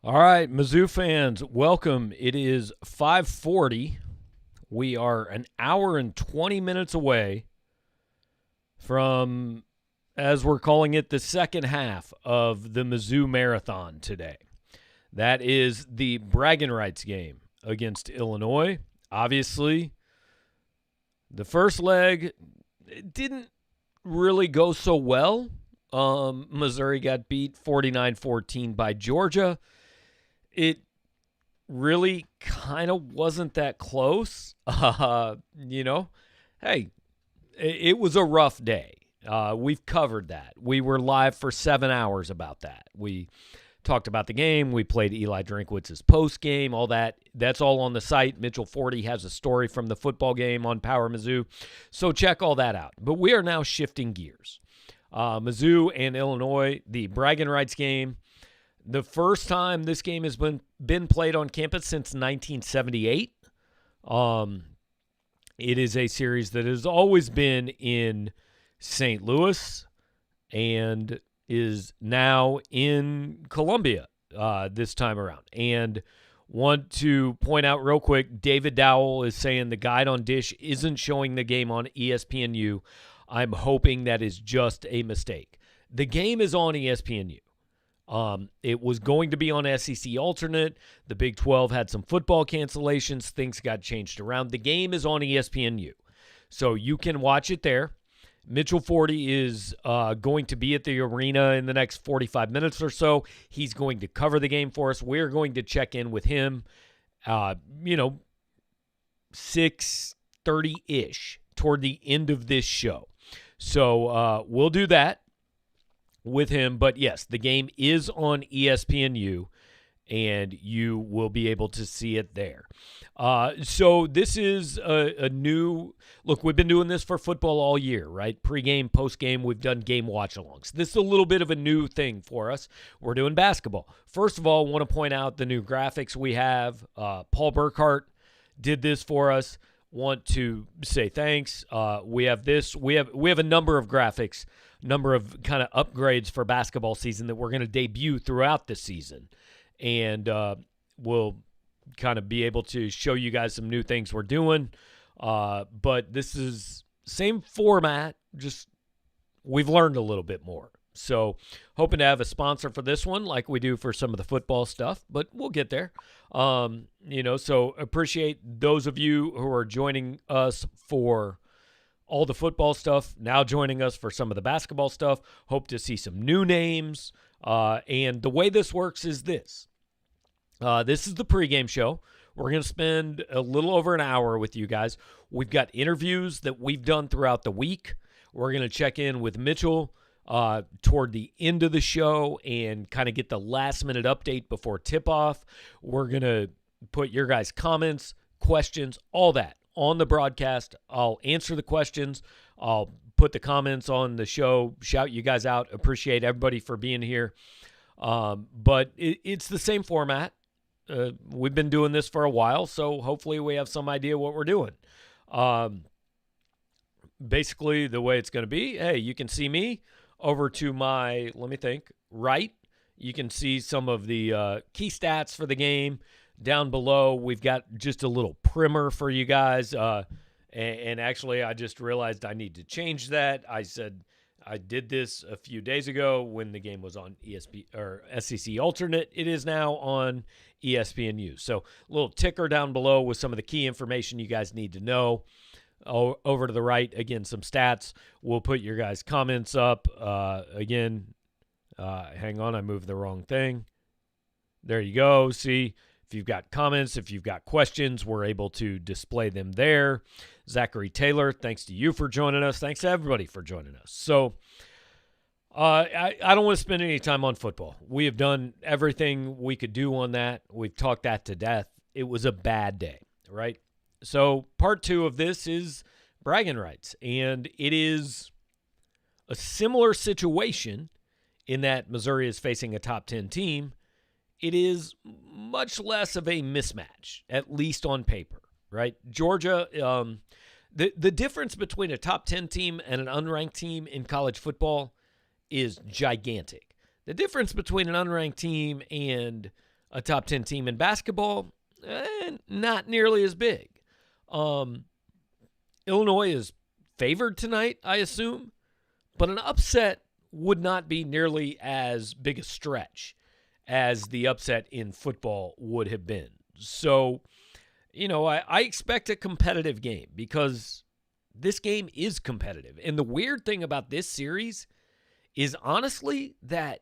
All right, Mizzou fans, welcome. It is 5:40. We are an hour and 20 minutes away from, as we're calling it, the second half of the Mizzou Marathon today. That is the Braggin rights game against Illinois. Obviously, the first leg didn't really go so well. Missouri got beat 49-14 by Georgia. It really kind of wasn't that close. Hey, it was a rough day. We've covered that. We were live for 7 hours about that. We talked about the game. We played Eli Drinkwitz's post game, all that. That's all on the site. Mitchell Forty has a story from the football game on Power Mizzou. So check all that out. But we are now shifting gears. Mizzou and Illinois, the Braggin rights game. The first time this game has been played on campus since 1978. It is a series that has always been in St. Louis and is now in Columbia this time around. And want to point out real quick, David Dowell is saying the guide on Dish isn't showing the game on ESPNU. I'm hoping that is just a mistake. The game is on ESPNU. It was going to be on SEC alternate. The Big 12 had some football cancellations. Things got changed around. The game is on ESPNU. So you can watch it there. Mitchell Forty is going to be at the arena in the next 45 minutes or so. He's going to cover the game for us. We're going to check in with him, 6:30-ish toward the end of this show. So we'll do that with him. But yes, the game is on ESPNU, and you will be able to see it there. So this is a new look. We've been doing this for football all year, right? Pre-game, post-game, we've done game watch-alongs. This is a little bit of a new thing for us. We're doing basketball. First of all, I want to point out the new graphics we have. Paul Burkhart did this for us. Want to say thanks. We have this. We have a number of graphics, number of kind of upgrades for basketball season that we're going to debut throughout the season. And we'll kind of be able to show you guys some new things we're doing. But this is same format, just we've learned a little bit more. So hoping to have a sponsor for this one like we do for some of the football stuff, but we'll get there. So appreciate those of you who are joining us for all the football stuff, now joining us for some of the basketball stuff. Hope to see some new names. And the way this works is this. This is the pregame show. We're going to spend a little over an hour with you guys. We've got interviews that we've done throughout the week. We're going to check in with Mitchell toward the end of the show and kind of get the last-minute update before tip-off. We're going to put your guys' comments, questions, all that on the broadcast. I'll answer the questions. I'll put the comments on the show, shout you guys out. Appreciate everybody for being here. But it's the same format. We've been doing this for a while, so hopefully we have some idea what we're doing. Basically, the way it's going to be, hey, you can see me over to my, right. You can see some of the key stats for the game. Down below, we've got just a little primer for you guys. And actually, I just realized I need to change that. I said I did this a few days ago when the game was on ESP or SEC alternate. It is now on ESPNU. So a little ticker down below with some of the key information you guys need to know. Over to the right, again, some stats. We'll put your guys' comments up. Hang on, I moved the wrong thing. There you go. See, if you've got comments, if you've got questions, we're able to display them there. Zachary Taylor, thanks to you for joining us. Thanks to everybody for joining us. So I don't want to spend any time on football. We have done everything we could do on that. We've talked that to death. It was a bad day, right? So part two of this is bragging rights, and it is a similar situation in that Missouri is facing a top 10 team. It is much less of a mismatch, at least on paper, right? Georgia, the difference between a top 10 team and an unranked team in college football is gigantic. The difference between an unranked team and a top 10 team in basketball, not nearly as big. Illinois is favored tonight, I assume, but an upset would not be nearly as big a stretch as the upset in football would have been. So, I expect a competitive game because this game is competitive. And the weird thing about this series is honestly that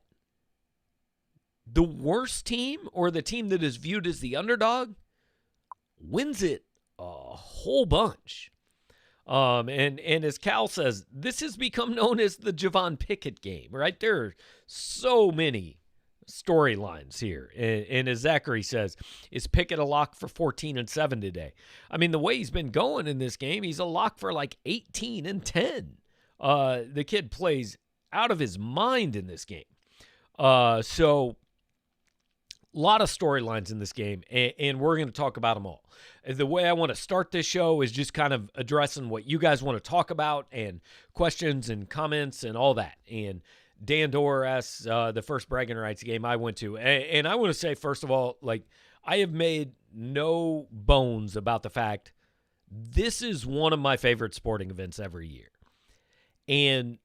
the worst team, or the team that is viewed as the underdog, wins it a whole bunch. And as Cal says, this has become known as the Javon Pickett game, right? There are so many storylines here. And as Zachary says, is Pickett a lock for 14-7 today? I mean, the way he's been going in this game, he's a lock for like 18-10. The kid plays out of his mind in this game. So a lot of storylines in this game, and we're going to talk about them all. The way I want to start this show is just kind of addressing what you guys want to talk about and questions and comments and all that. And Dan Dorr asks the first Braggin Rights game I went to. And I want to say, first of all, like, I have made no bones about the fact this is one of my favorite sporting events every year. And,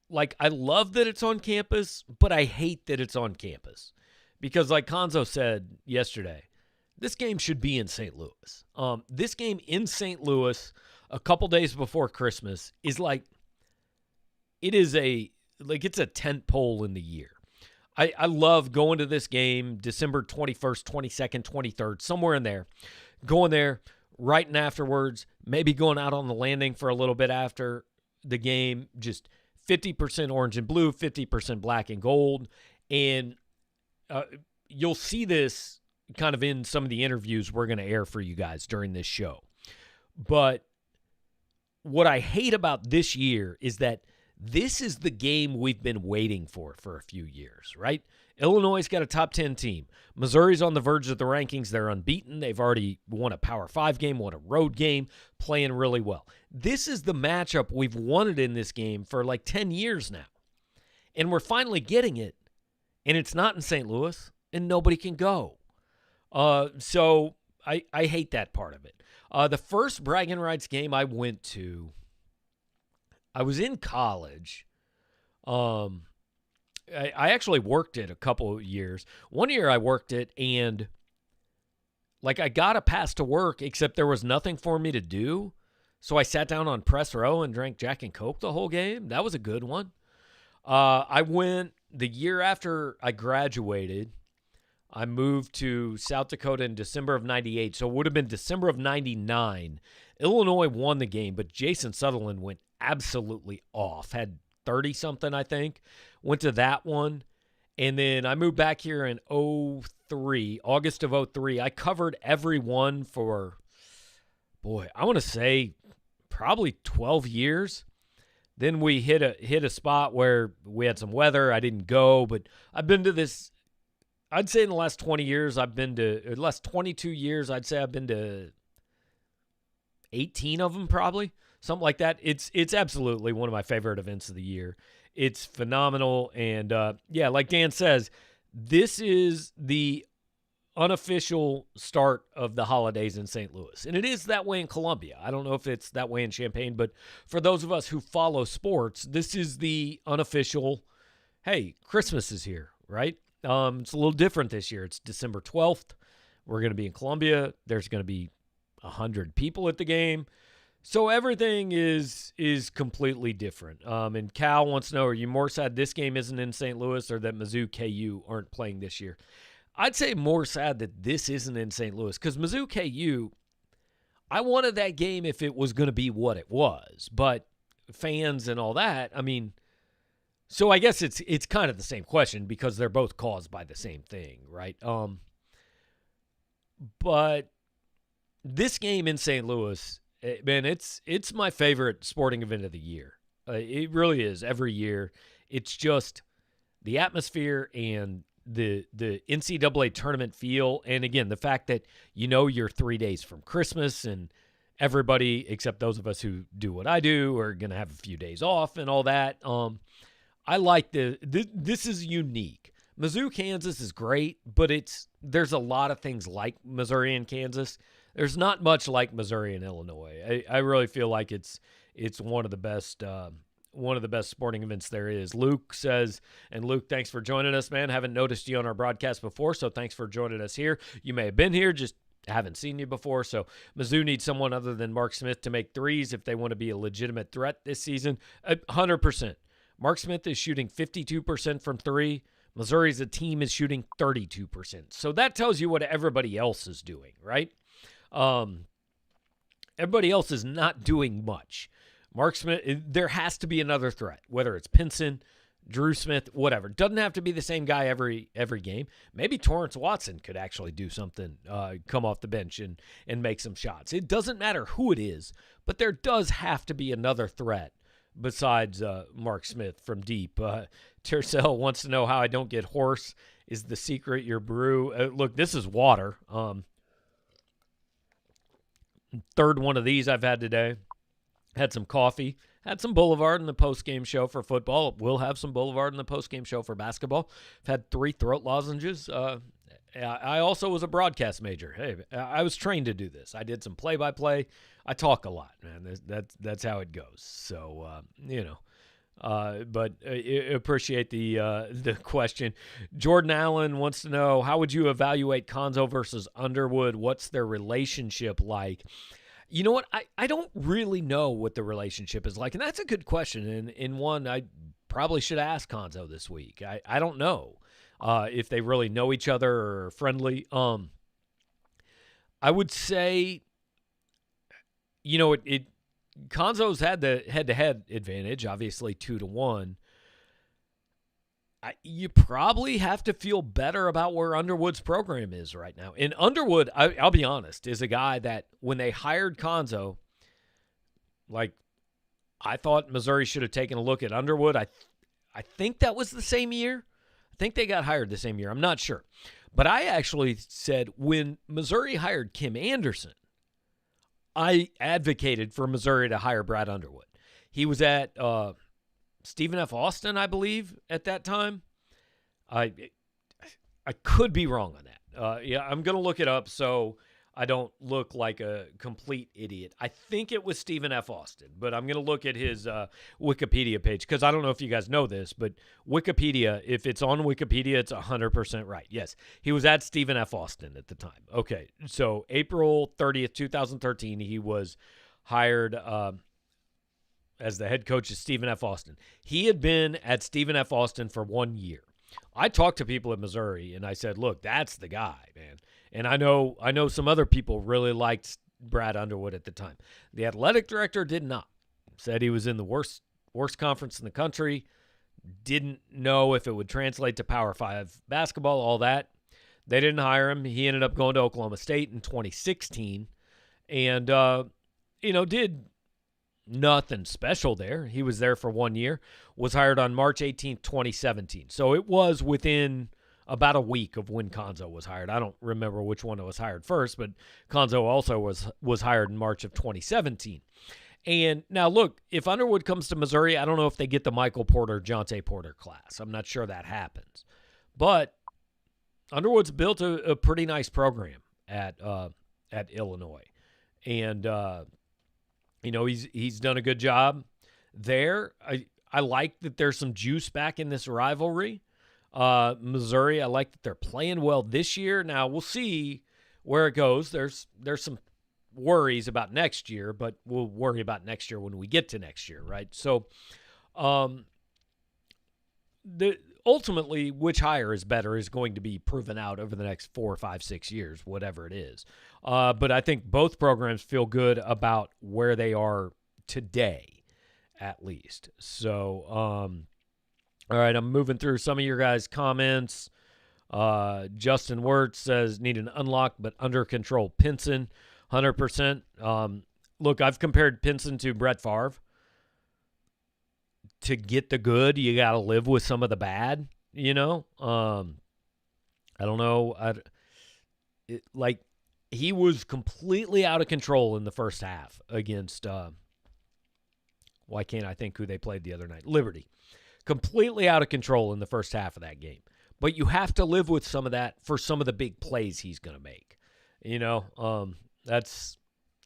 like, I love that it's on campus, but I hate that it's on campus. Because like Konzo said yesterday, this game should be in St. Louis. This game in St. Louis a couple days before Christmas is like, it's a tent pole in the year. I love going to this game December 21st, 22nd, 23rd, somewhere in there. Going there, writing afterwards, maybe going out on the landing for a little bit after the game, just 50% orange and blue, 50% black and gold. And you'll see this kind of in some of the interviews we're going to air for you guys during this show. But what I hate about this year is that this is the game we've been waiting for a few years, right? Illinois' got a top 10 team. Missouri's on the verge of the rankings. They're unbeaten. They've already won a Power 5 game, won a road game, playing really well. This is the matchup we've wanted in this game for like 10 years now. And we're finally getting it. And it's not in St. Louis, and nobody can go. So I hate that part of it. The first Braggin Rights game I went to, I was in college. I actually worked it a couple of years. One year I worked it, and like I got a pass to work, except there was nothing for me to do. So I sat down on press row and drank Jack and Coke the whole game. That was a good one. I went the year after I graduated. I moved to South Dakota in December of 98, so it would have been December of 99. Illinois won the game, but Jason Sutherland went absolutely off. Had 30-something, I think. Went to that one. And then I moved back here in August of 03. I covered every one for, I want to say probably 12 years. Then we hit a spot where we had some weather. I didn't go, but I've been to this. I'd say in the last 20 years, the last 22 years, I'd say I've been to 18 of them probably, something like that. It's absolutely one of my favorite events of the year. It's phenomenal. And like Dan says, this is the unofficial start of the holidays in St. Louis. And it is that way in Columbia. I don't know if it's that way in Champaign, but for those of us who follow sports, this is the unofficial, hey, Christmas is here, right? It's a little different this year. It's December 12th. We're going to be in Columbia. There's going to be 100 people at the game. So everything is completely different. And Cal wants to know, are you more sad this game isn't in St. Louis or that Mizzou KU aren't playing this year? I'd say more sad that this isn't in St. Louis because Mizzou KU, I wanted that game if it was going to be what it was. But fans and all that, I mean, so I guess it's kind of the same question because they're both caused by the same thing, right? But this game in St. Louis, man, it's my favorite sporting event of the year. It really is every year. It's just the atmosphere and the NCAA tournament feel. And again, the fact that, you're 3 days from Christmas and everybody, except those of us who do what I do, are going to have a few days off and all that. I like this is unique. Mizzou, Kansas is great, but there's a lot of things like Missouri and Kansas. There's not much like Missouri and Illinois. I really feel like it's one of the best sporting events there is. Luke says, and Luke, thanks for joining us, man. Haven't noticed you on our broadcast before, so thanks for joining us here. You may have been here, just haven't seen you before. So Mizzou needs someone other than Mark Smith to make threes if they want to be a legitimate threat this season. 100%. Mark Smith is shooting 52% from three. Missouri's a team is shooting 32%. So that tells you what everybody else is doing, right? Everybody else is not doing much. Mark Smith, there has to be another threat, whether it's Pinson, Drew Smith, whatever. Doesn't have to be the same guy every game. Maybe Torrance Watson could actually do something, come off the bench and make some shots. It doesn't matter who it is, but there does have to be another threat besides Mark Smith from deep. Tercel wants to know how I don't get hoarse. Is the secret your brew? Look, this is water. Third one of these I've had today. Had some coffee. Had some Boulevard in the post-game show for football. We'll have some Boulevard in the post-game show for basketball. I've had 3 throat lozenges. I also was a broadcast major. Hey, I was trained to do this. I did some play-by-play. I talk a lot, man. That's how it goes. So, but I appreciate the question. Jordan Allen wants to know, how would you evaluate Konzo versus Underwood? What's their relationship like? You know what? I don't really know what the relationship is like, and that's a good question, and one I probably should ask Konzo this week. I don't know if they really know each other or are friendly. I would say, Konzo's had the head-to-head advantage, obviously 2-1. You probably have to feel better about where Underwood's program is right now. And Underwood, I'll be honest, is a guy that when they hired Konzo, I thought Missouri should have taken a look at Underwood. I think that was the same year. I think they got hired the same year. I'm not sure. But I actually said when Missouri hired Kim Anderson, I advocated for Missouri to hire Brad Underwood. He was at Stephen F. Austin, I believe, at that time. I could be wrong on that. I'm going to look it up so I don't look like a complete idiot. I think it was Stephen F. Austin, but I'm going to look at his Wikipedia page because I don't know if you guys know this, but Wikipedia, if it's on Wikipedia, it's 100% right. Yes, he was at Stephen F. Austin at the time. Okay, so April 30th, 2013, he was hired as the head coach of Stephen F. Austin. He had been at Stephen F. Austin for 1 year. I talked to people at Missouri, and I said, look, that's the guy, man. And I know some other people really liked Brad Underwood at the time. The athletic director did not. Said he was in the worst conference in the country. Didn't know if it would translate to Power 5 basketball, all that. They didn't hire him. He ended up going to Oklahoma State in 2016 and, did nothing special there. He was there for 1 year, was hired on March 18th, 2017. So it was within about a week of when Konzo was hired. I don't remember which one was hired first, but Konzo also was hired in March of 2017. And now, look, if Underwood comes to Missouri, I don't know if they get the Michael Porter, Jonte Porter class. I'm not sure that happens. But Underwood's built a pretty nice program at Illinois. And, he's done a good job there. I like that there's some juice back in this rivalry. Missouri, I like that they're playing well this year. Now, we'll see where it goes. There's some worries about next year, but we'll worry about next year when we get to next year, right? So, ultimately, which hire is better is going to be proven out over the next 4, 5, 6 years, whatever it is. But I think both programs feel good about where they are today, at least. So, all right, I'm moving through some of your guys' comments. Justin Wirtz says, need an unlocked but under control Pinson, 100%. Look, I've compared Pinson to Brett Favre. To get the good, you got to live with some of the bad, I don't know. He was completely out of control in the first half against, why can't I think who they played the other night? Liberty. Completely out of control in the first half of that game. but you have to live with some of that for some of the big plays he's going to make. That's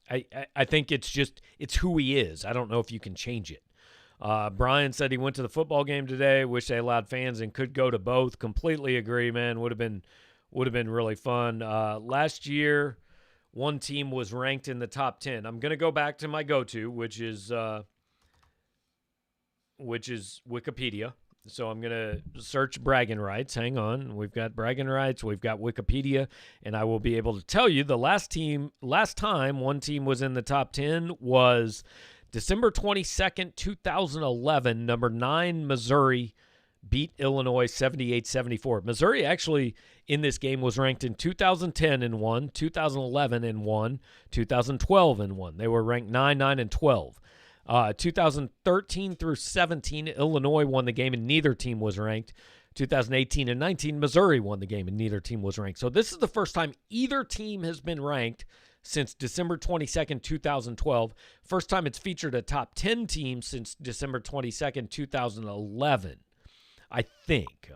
I think it's who he is. I don't know if you can change it. Brian said he went to the football game today. Wish they allowed fans and could go to both. Completely agree, man. Would have been really fun. Last year, one team was ranked in the top 10. I'm going to go back to my go-to, which is Wikipedia. So I'm going to search bragging rights. Hang on. We've got bragging rights. We've got Wikipedia. And I will be able to tell you the last time one team was in the top 10 was December 22nd, 2011. Number 9, Missouri beat Illinois 78-74. Missouri actually in this game was ranked in 2010 and won, 2011 and won, 2012 and won. They were ranked 9, 9, and 12. 2013 through 17, Illinois won the game and neither team was ranked. 2018 and 19, Missouri won the game and neither team was ranked. So this is the first time either team has been ranked since December 22nd, 2012. First time it's featured a top 10 team since December 22nd, 2011, I think.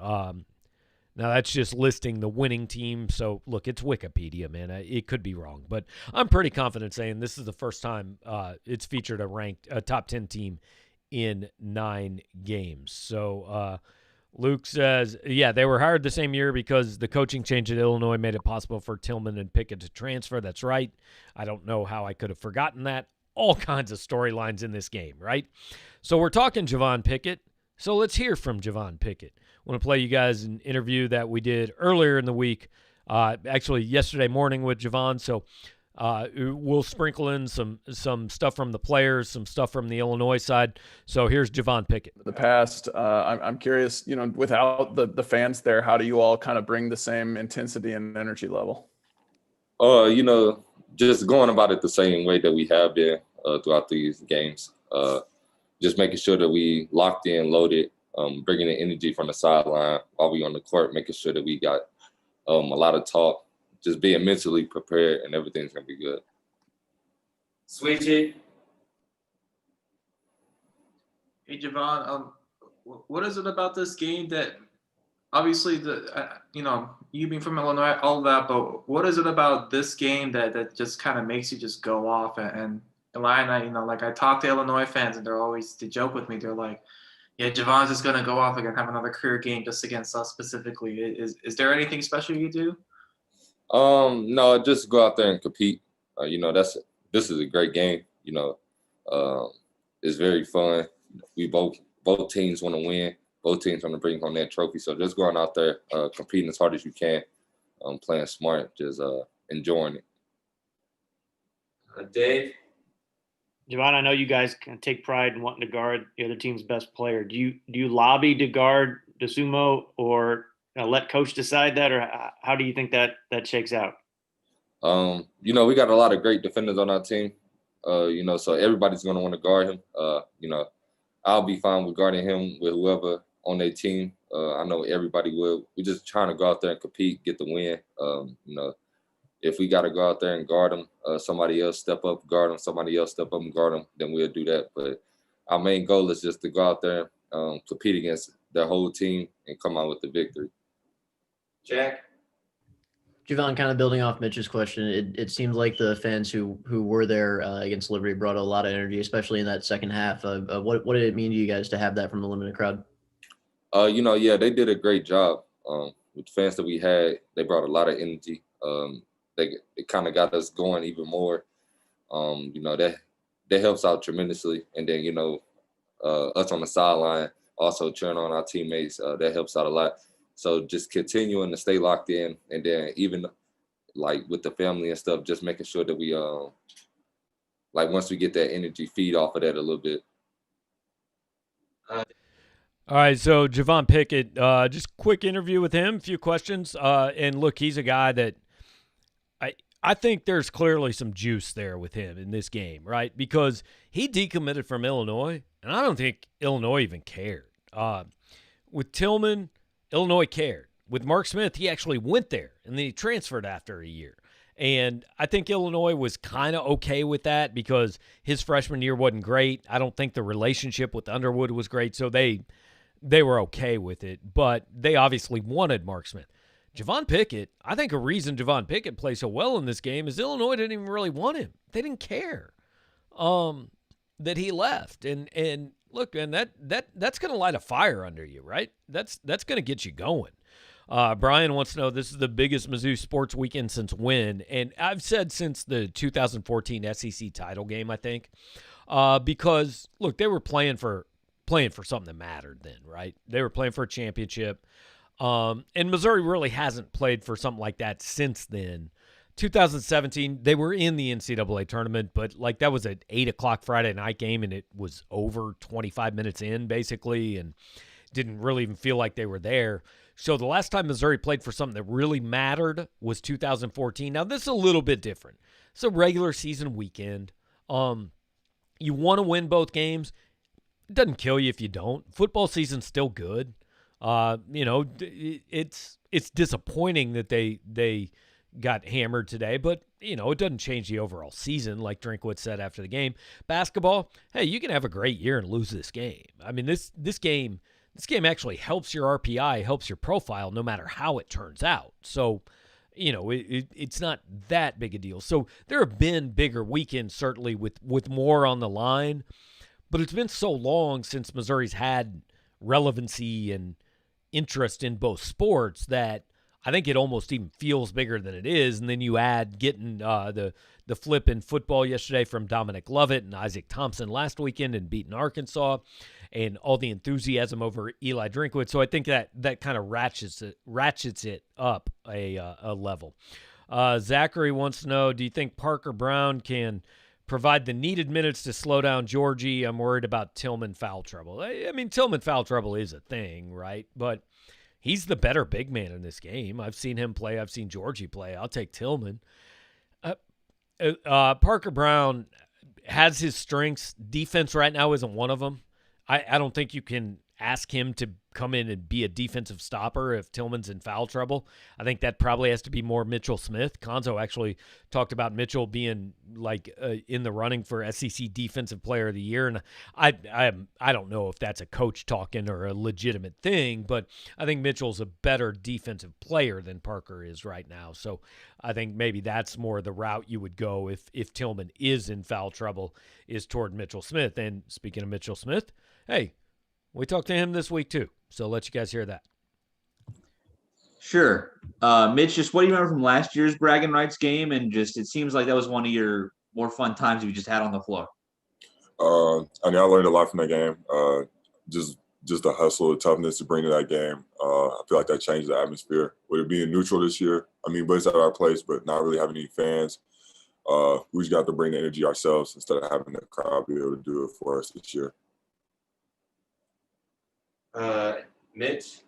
Now, that's just listing the winning team. So, look, it's Wikipedia, man. It could be wrong. But I'm pretty confident saying this is the first time it's featured a top 10 team in 9 games. So, Luke says, yeah, they were hired the same year because the coaching change at Illinois made it possible for Tillman and Pickett to transfer. That's right. I don't know how I could have forgotten that. All kinds of storylines in this game, right? So, we're talking Javon Pickett. So, let's hear from Javon Pickett. I want to play you guys an interview that we did earlier in the week, actually yesterday morning with Javon. So we'll sprinkle in some stuff from the players, some stuff from the Illinois side. So here's Javon Pickett. The past, I'm curious, without the fans there, how do you all kind of bring the same intensity and energy level? Just going about it the same way that we have been throughout these games. Just making sure that we locked in, loaded, bringing in energy from the sideline while we on the court, making sure that we got a lot of talk, just being mentally prepared, and everything's going to be good. Sweetie. Hey, Javon, what is it about this game that obviously you being from Illinois, all of that, but what is it about this game that just kind of makes you just go off? And Eli and I, I talk to Illinois fans and they joke with me. They're like, yeah, Javon's just going to go off again, have another career game just against us specifically. Is there anything special you do? No, just go out there and compete. This is a great game. It's very fun. We both teams want to win. Both teams want to bring home that trophy. So just going out there, competing as hard as you can, playing smart, just enjoying it. Dave? Javon, I know you guys can take pride in wanting to guard the other team's best player. Do you lobby to guard DeSumo or let coach decide that, or how do you think that shakes out? We got a lot of great defenders on our team. So everybody's going to want to guard him. I'll be fine with guarding him with whoever on their team. I know everybody will. We're just trying to go out there and compete, get the win. If we got to go out there and guard them, somebody else step up, guard them, somebody else step up and guard them, then we'll do that. But our main goal is just to go out there, compete against their whole team and come out with the victory. Jack? Javon, kind of building off Mitch's question, it seems like the fans who were there against Liberty brought a lot of energy, especially in that second half. What did it mean to you guys to have that from the limited crowd? Yeah, they did a great job. With the fans that we had, they brought a lot of energy. It kind of got us going even more. That helps out tremendously. And then, us on the sideline also cheering on our teammates, that helps out a lot. So just continuing to stay locked in, and then even like with the family and stuff, just making sure that we once we get that energy, feed off of that a little bit. All right, so Javon Pickett, just quick interview with him, a few questions. And look, he's a guy that I think there's clearly some juice there with him in this game, right? Because he decommitted from Illinois, and I don't think Illinois even cared. With Tillman, Illinois cared. With Mark Smith, he actually went there, and then he transferred after a year. And I think Illinois was kind of okay with that because his freshman year wasn't great. I don't think the relationship with Underwood was great, so they they were okay with it, but they obviously wanted Mark Smith. Javon Pickett, I think a reason Javon Pickett plays so well in this game is Illinois didn't even really want him. They didn't care that he left. And look, and that's going to light a fire under you, right? That's going to get you going. Brian wants to know, this is the biggest Mizzou sports weekend since when? And I've said since the 2014 SEC title game, I think, because look, they were playing for something that mattered then, right? They were playing for a championship. And Missouri really hasn't played for something like that since then. 2017, they were in the NCAA tournament, but like that was an 8:00 Friday night game, and it was over 25 minutes in basically, and didn't really even feel like they were there. So the last time Missouri played for something that really mattered was 2014. Now, this is a little bit different. It's a regular season weekend. You want to win both games. It doesn't kill you if you don't. Football season's still good. It's disappointing that they got hammered today, but, it doesn't change the overall season, like Drinkwitz said after the game. Basketball, hey, you can have a great year and lose this game. I mean, this game actually helps your RPI, helps your profile, no matter how it turns out. So, it's not that big a deal. So there have been bigger weekends, certainly, with more on the line, but it's been so long since Missouri's had relevancy and interest in both sports that I think it almost even feels bigger than it is. And then you add getting the flip in football yesterday from Dominic Lovett and Isaac Thompson last weekend and beating Arkansas, and all the enthusiasm over Eli Drinkwitz. So I think that kind of ratchets it up a level. Zachary wants to know, do you think Parker Brown can provide the needed minutes to slow down Georgie? I'm worried about Tillman foul trouble. I mean, Tillman foul trouble is a thing, right? But he's the better big man in this game. I've seen him play. I've seen Georgie play. I'll take Tillman. Parker Brown has his strengths. Defense right now isn't one of them. I don't think you can ask him to come in and be a defensive stopper if Tillman's in foul trouble. I think that probably has to be more Mitchell Smith. Konzo actually talked about Mitchell being in the running for SEC Defensive Player of the Year, and I don't know if that's a coach talking or a legitimate thing, but I think Mitchell's a better defensive player than Parker is right now. So I think maybe that's more the route you would go if Tillman is in foul trouble, is toward Mitchell Smith. And speaking of Mitchell Smith, hey, we talked to him this week too, so I'll let you guys hear that. Sure. Mitch, just what do you remember from last year's Braggin Rights game? And just, it seems like that was one of your more fun times you just had on the floor. I learned a lot from that game. Just the hustle, the toughness to bring to that game. I feel like that changed the atmosphere. With it being neutral this year, but it's at our place, but not really having any fans. We just got to bring the energy ourselves instead of having the crowd be able to do it for us this year. Mitch?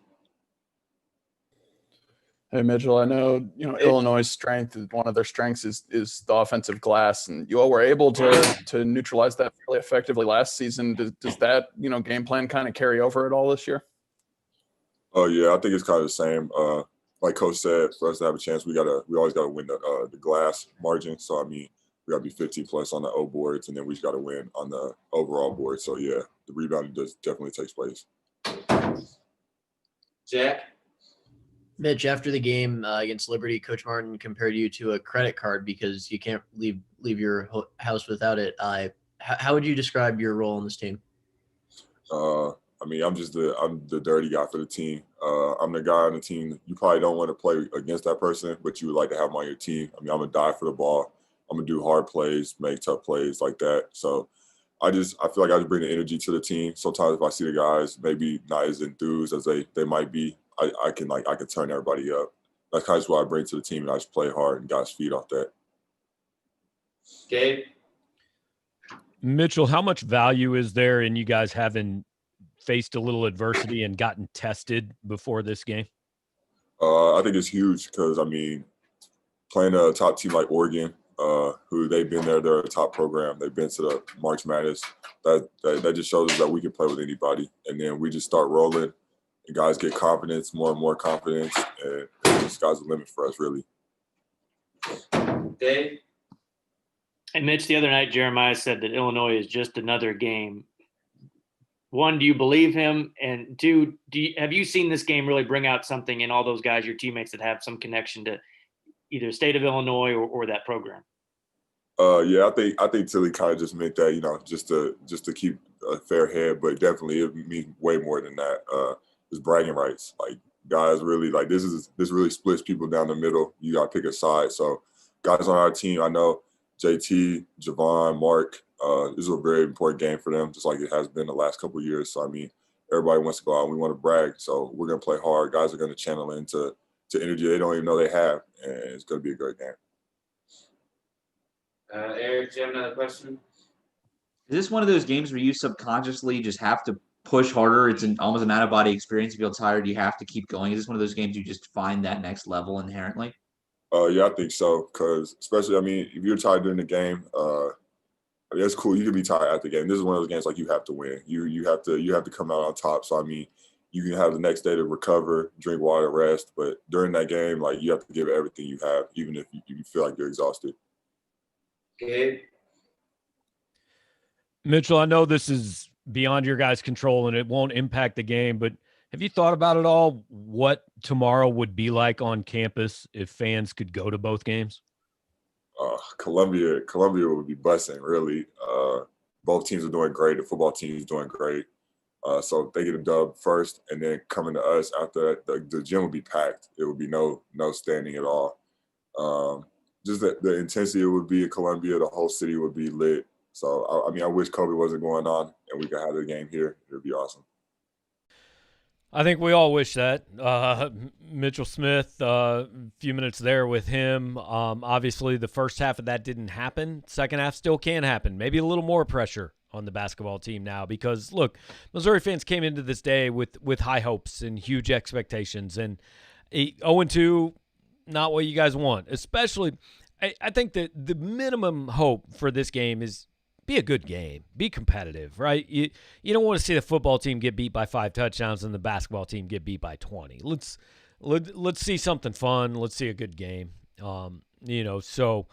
Hey, Mitchell, I know, Illinois' strength is one of their strengths is the offensive glass, and you all were able to neutralize that fairly effectively last season. Does that, game plan kind of carry over at all this year? Oh, yeah, I think it's kind of the same. Like Coach said, for us to have a chance, we always got to win the glass margin. So, we got to be 50 plus on the O boards, and then we just got to win on the overall board. So, yeah, the rebounding definitely takes place. Jack? Mitch, after the game against Liberty, Coach Martin compared you to a credit card because you can't leave your house without it. How would you describe your role on this team? I'm the dirty guy for the team. I'm the guy on the team. You probably don't want to play against that person, but you would like to have him on your team. I'm gonna die for the ball. I'm gonna do hard plays, make tough plays like that. So I feel like I just bring the energy to the team. Sometimes if I see the guys maybe not as enthused as they might be, I can turn everybody up. That's kind of what I bring to the team, and I just play hard and guys feed off that. Gabe? Mitchell, how much value is there in you guys having faced a little adversity and gotten tested before this game? I think it's huge because, playing a top team like Oregon, who they've been there, they're a top program. They've been to the March Madness. That just shows us that we can play with anybody. And then we just start rolling, and guys get confidence, more and more confidence, and the sky's the limit for us, really. Dave? And Mitch, the other night, Jeremiah said that Illinois is just another game. one, do you believe him? And two, have you seen this game really bring out something in all those guys, your teammates, that have some connection to either state of Illinois or that program? Yeah, I think Tilly kind of just meant that, just to keep a fair head, but definitely it means way more than that. It's bragging rights. Like, guys really like this really splits people down the middle. You got to pick a side. So guys on our team, I know JT, Javon, Mark, this is a very important game for them, just like it has been the last couple of years. So, I mean, everybody wants to go out and we want to brag. So we're going to play hard. Guys are going to channel into energy they don't even know they have, and it's going to be a great game. Eric, do you have another question? Is this one of those games where you subconsciously just have to push harder? It's almost an out-of-body experience. You feel tired, you have to keep going. Is this one of those games you just find that next level inherently? Yeah, I think so. Because especially, I mean, if you're tired during the game, I mean, that's cool. You can be tired after the game. This is one of those games like you have to win. You have to come out on top. So I mean, you can have the next day to recover, drink water, rest. But during that game, like you have to give everything you have, even if you feel like you're exhausted. Gabe? Mitchell, I know this is beyond your guys' control and it won't impact the game, but have you thought about it all, what tomorrow would be like on campus if fans could go to both games? Columbia would be busting, really. Both teams are doing great. The football team is doing great. So they get a dub first, and then coming to us after that, the gym would be packed. It would be no standing at all. Just the intensity it would be at Columbia, the whole city would be lit. So, I mean, I wish Kobe wasn't going on and we could have the game here. It would be awesome. I think we all wish that. Mitchell Smith, a few minutes there with him. Obviously, the first half of that didn't happen. Second half still can happen. Maybe a little more pressure on the basketball team now because, look, Missouri fans came into this day with high hopes and huge expectations. And 0-2, not what you guys want. Especially, I think that the minimum hope for this game is be a good game, be competitive, right? You don't want to see the football team get beat by 5 touchdowns and the basketball team get beat by 20. Let's see something fun. Let's see a good game. So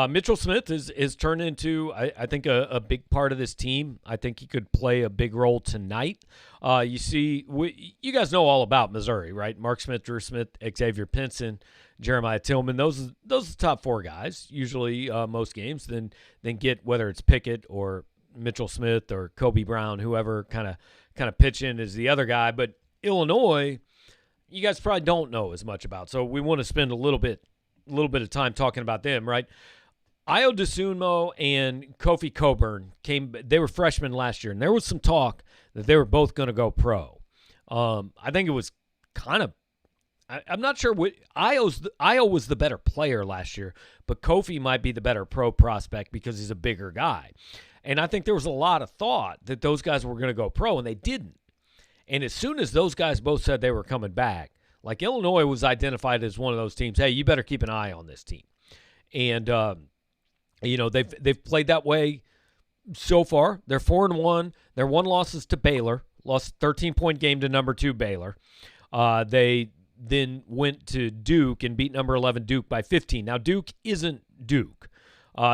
Mitchell Smith is turned into, I think, a big part of this team. I think he could play a big role tonight. You guys know all about Missouri, right? Mark Smith, Drew Smith, Xavier Pinson, Jeremiah Tillman. Those are the top 4 guys, usually most games. Then get whether it's Pickett or Mitchell Smith or Kobe Brown, whoever kind of pitch in as the other guy. But Illinois, you guys probably don't know as much about. So we want to spend a little bit of time talking about them, right? Ayo Dosunmu and Kofi Coburn they were freshmen last year, and there was some talk that they were both going to go pro. I think it was kind of, I'm not sure what, Ayo was the better player last year, but Kofi might be the better pro prospect because he's a bigger guy. And I think there was a lot of thought that those guys were going to go pro, and they didn't. And as soon as those guys both said they were coming back, like Illinois was identified as one of those teams, hey, you better keep an eye on this team. And, they've played that way so far. They're 4-1. Their one loss is to Baylor, lost 13-point game to number 2 Baylor. They then went to Duke and beat number 11 Duke by 15. Now, Duke isn't Duke.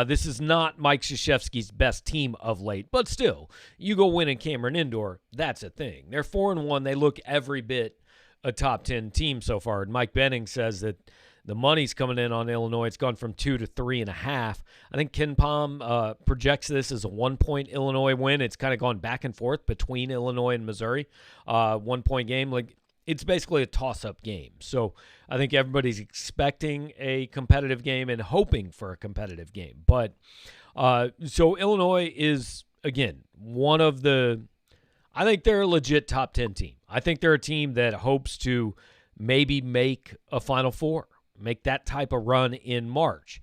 This is not Mike Krzyzewski's best team of late, but still, you go win in Cameron Indoor, that's a thing. They're 4-1. They look every bit a top 10 team so far. And Mike Benning says that the money's coming in on Illinois. It's gone from 2 to 3.5. I think Ken Palm projects this as a 1-point Illinois win. It's kind of gone back and forth between Illinois and Missouri. 1-point game. Like, it's basically a toss-up game. So I think everybody's expecting a competitive game and hoping for a competitive game. But so Illinois is, again, one of the – I think they're a legit top 10 team. I think they're a team that hopes to maybe make a Final Four, make that type of run in March.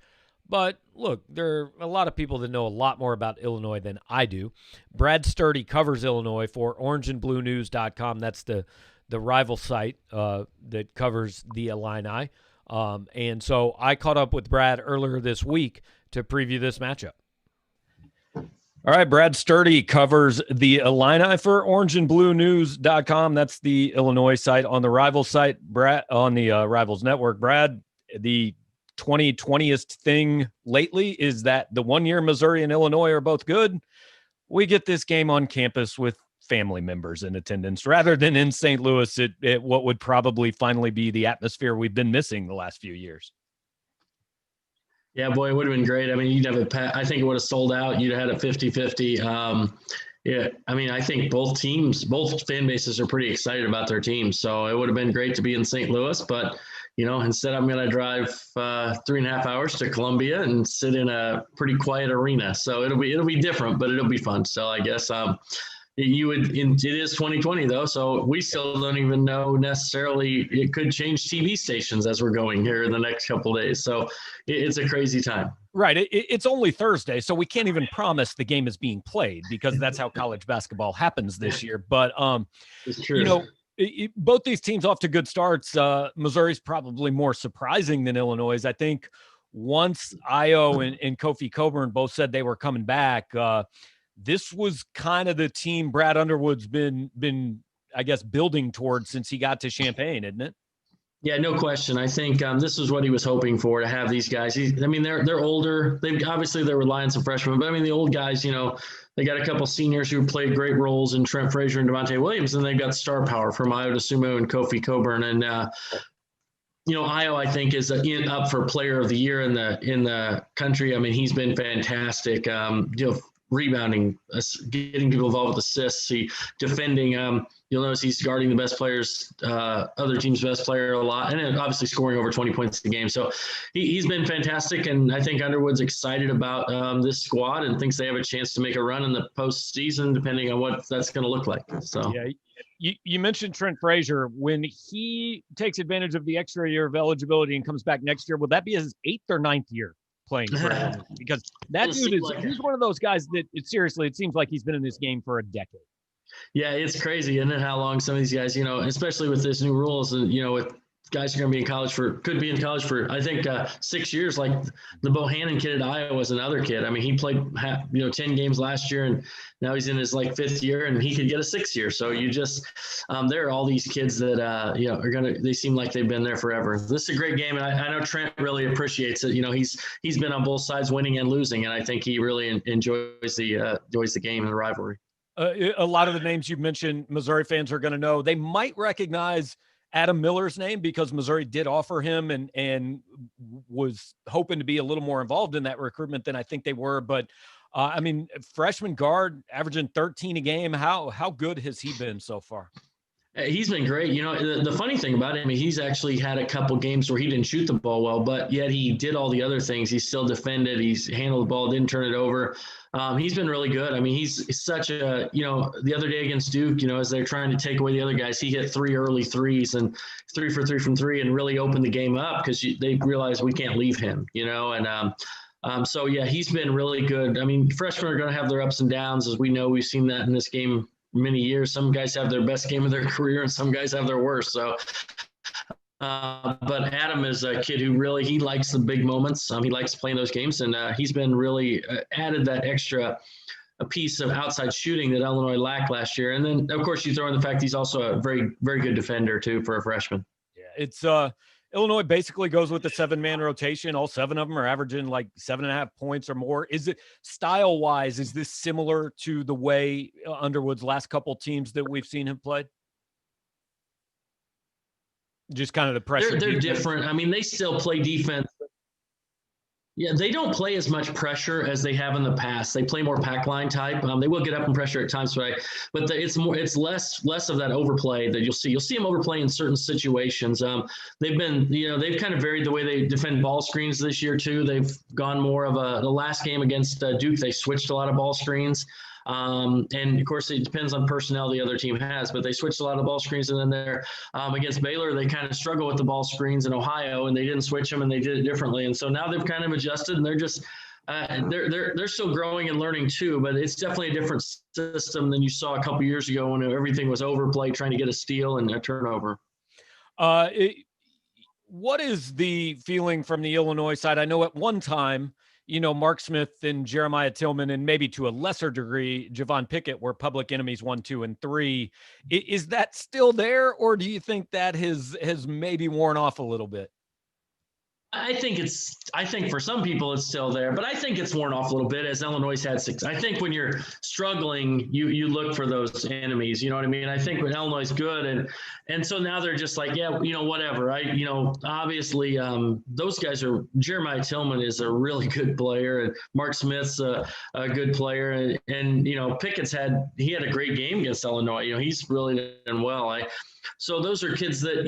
But, look, there are a lot of people that know a lot more about Illinois than I do. Brad Sturdy covers Illinois for orangeandbluenews.com. That's the rival site that covers the Illini. And so I caught up with Brad earlier this week to preview this matchup. All right, Brad Sturdy covers the Illini for orangeandbluenews.com. That's the Illinois site. On the rival site, Brad, on the Rivals Network, Brad, the 2020th thing lately is that the 1 year Missouri and Illinois are both good. We get this game on campus with family members in attendance rather than in St. Louis at what would probably finally be the atmosphere we've been missing the last few years. Yeah, boy, it would have been great. I mean, you'd have I think it would have sold out. You'd have had a 50-50. Yeah, I mean, I think both fan bases are pretty excited about their teams. So it would have been great to be in St. Louis, but instead I'm going to drive 3.5 hours to Columbia and sit in a pretty quiet arena. So it'll be different, but it'll be fun. So I guess it is 2020 though, so we still don't even know necessarily. It could change TV stations as we're going here in the next couple of days. So it's a crazy time. Right. It's only Thursday, so we can't even promise the game is being played because that's how college basketball happens this year. But it's true. Both these teams off to good starts. Missouri's probably more surprising than Illinois. I think once Io and Kofi Coburn both said they were coming back, this was kind of the team Brad Underwood's been, I guess, building towards since he got to Champaign, isn't it? Yeah, no question. I think this is what he was hoping for, to have these guys. They're older. They're relying on some freshmen, but the old guys, they got a couple seniors who played great roles in Trent Frazier and Devontae Williams, and they've got star power from Io DeSumo and Kofi Coburn. And Io, I think, is up for Player of the Year in the country. I mean, he's been fantastic. Rebounding, getting people involved with assists, defending. You'll notice he's guarding the best players, other team's best player a lot, and then obviously scoring over 20 points a game. So he's been fantastic, and I think Underwood's excited about this squad and thinks they have a chance to make a run in the postseason, depending on what that's going to look like. So yeah. You mentioned Trent Frazier. When he takes advantage of the extra year of eligibility and comes back next year, will that be his 8th or 9th year playing for him? Because that dude he's one of those guys that it seems like he's been in this game for a decade. Yeah, it's crazy, isn't it, how long some of these guys, especially with this new rules, and with guys who are going to be in college could be in college for, I think, 6 years. Like the Bohannon kid at Iowa was another kid. I mean, he played 10 games last year, and now he's in his 5th year, and he could get a 6th year. So you just there are all these kids that they seem like they've been there forever. This is a great game, and I know Trent really appreciates it. He's been on both sides, winning and losing, and I think he really enjoys the game and the rivalry. A lot of the names you mentioned, Missouri fans are going to know. They might recognize Adam Miller's name because Missouri did offer him and was hoping to be a little more involved in that recruitment than I think they were. But freshman guard averaging 13 a game. How good has he been so far? He's been great. The funny thing about him, he's actually had a couple games where he didn't shoot the ball well, but yet he did all the other things. He still defended. He's handled the ball, didn't turn it over. He's been really good. I mean, he's such a, the other day against Duke, as they're trying to take away the other guys, he hit 3 early threes and 3 for 3 from 3 and really opened the game up because they realized we can't leave him, so yeah, he's been really good. I mean, freshmen are going to have their ups and downs, as we know. We've seen that in this game many years. Some guys have their best game of their career and some guys have their worst. So, but Adam is a kid who really, he likes the big moments. He likes playing those games, and he's been really added that extra a piece of outside shooting that Illinois lacked last year. And then of course you throw in the fact he's also a very, very good defender too for a freshman. Yeah. It's Illinois basically goes with the 7-man rotation. All 7 of them are averaging 7.5 points or more. Is it style-wise, is this similar to the way Underwood's last couple teams that we've seen him play? Just kind of the pressure. They're different. I mean, they still play defense. Yeah, they don't play as much pressure as they have in the past. They play more pack line type. They will get up in pressure at times, but it's less of that overplay that you'll see. You'll see them overplay in certain situations. They've kind of varied the way they defend ball screens this year too. They've gone more of the last game against Duke. They switched a lot of ball screens. And of course it depends on personnel the other team has, but they switched a lot of ball screens, and then they're against Baylor, they kind of struggle with the ball screens in Ohio, and they didn't switch them and they did it differently. And so now they've kind of adjusted, and they're just, they're still growing and learning too, but it's definitely a different system than you saw a couple years ago when everything was overplay, trying to get a steal and a turnover. What is the feeling from the Illinois side? I know at one time, Mark Smith and Jeremiah Tillman, and maybe to a lesser degree, Javon Pickett, were public enemies 1, 2, and 3. Is that still there, or do you think that has maybe worn off a little bit? I think for some people it's still there, but I think it's worn off a little bit as Illinois had six. I think when you're struggling, you look for those enemies. You know what I mean? I think when Illinois is good, and so now they're just like, yeah, whatever. Obviously, those guys are. Jeremiah Tillman is a really good player, and Mark Smith's a good player, and Pickett's had a great game against Illinois. He's really done well. So those are kids that,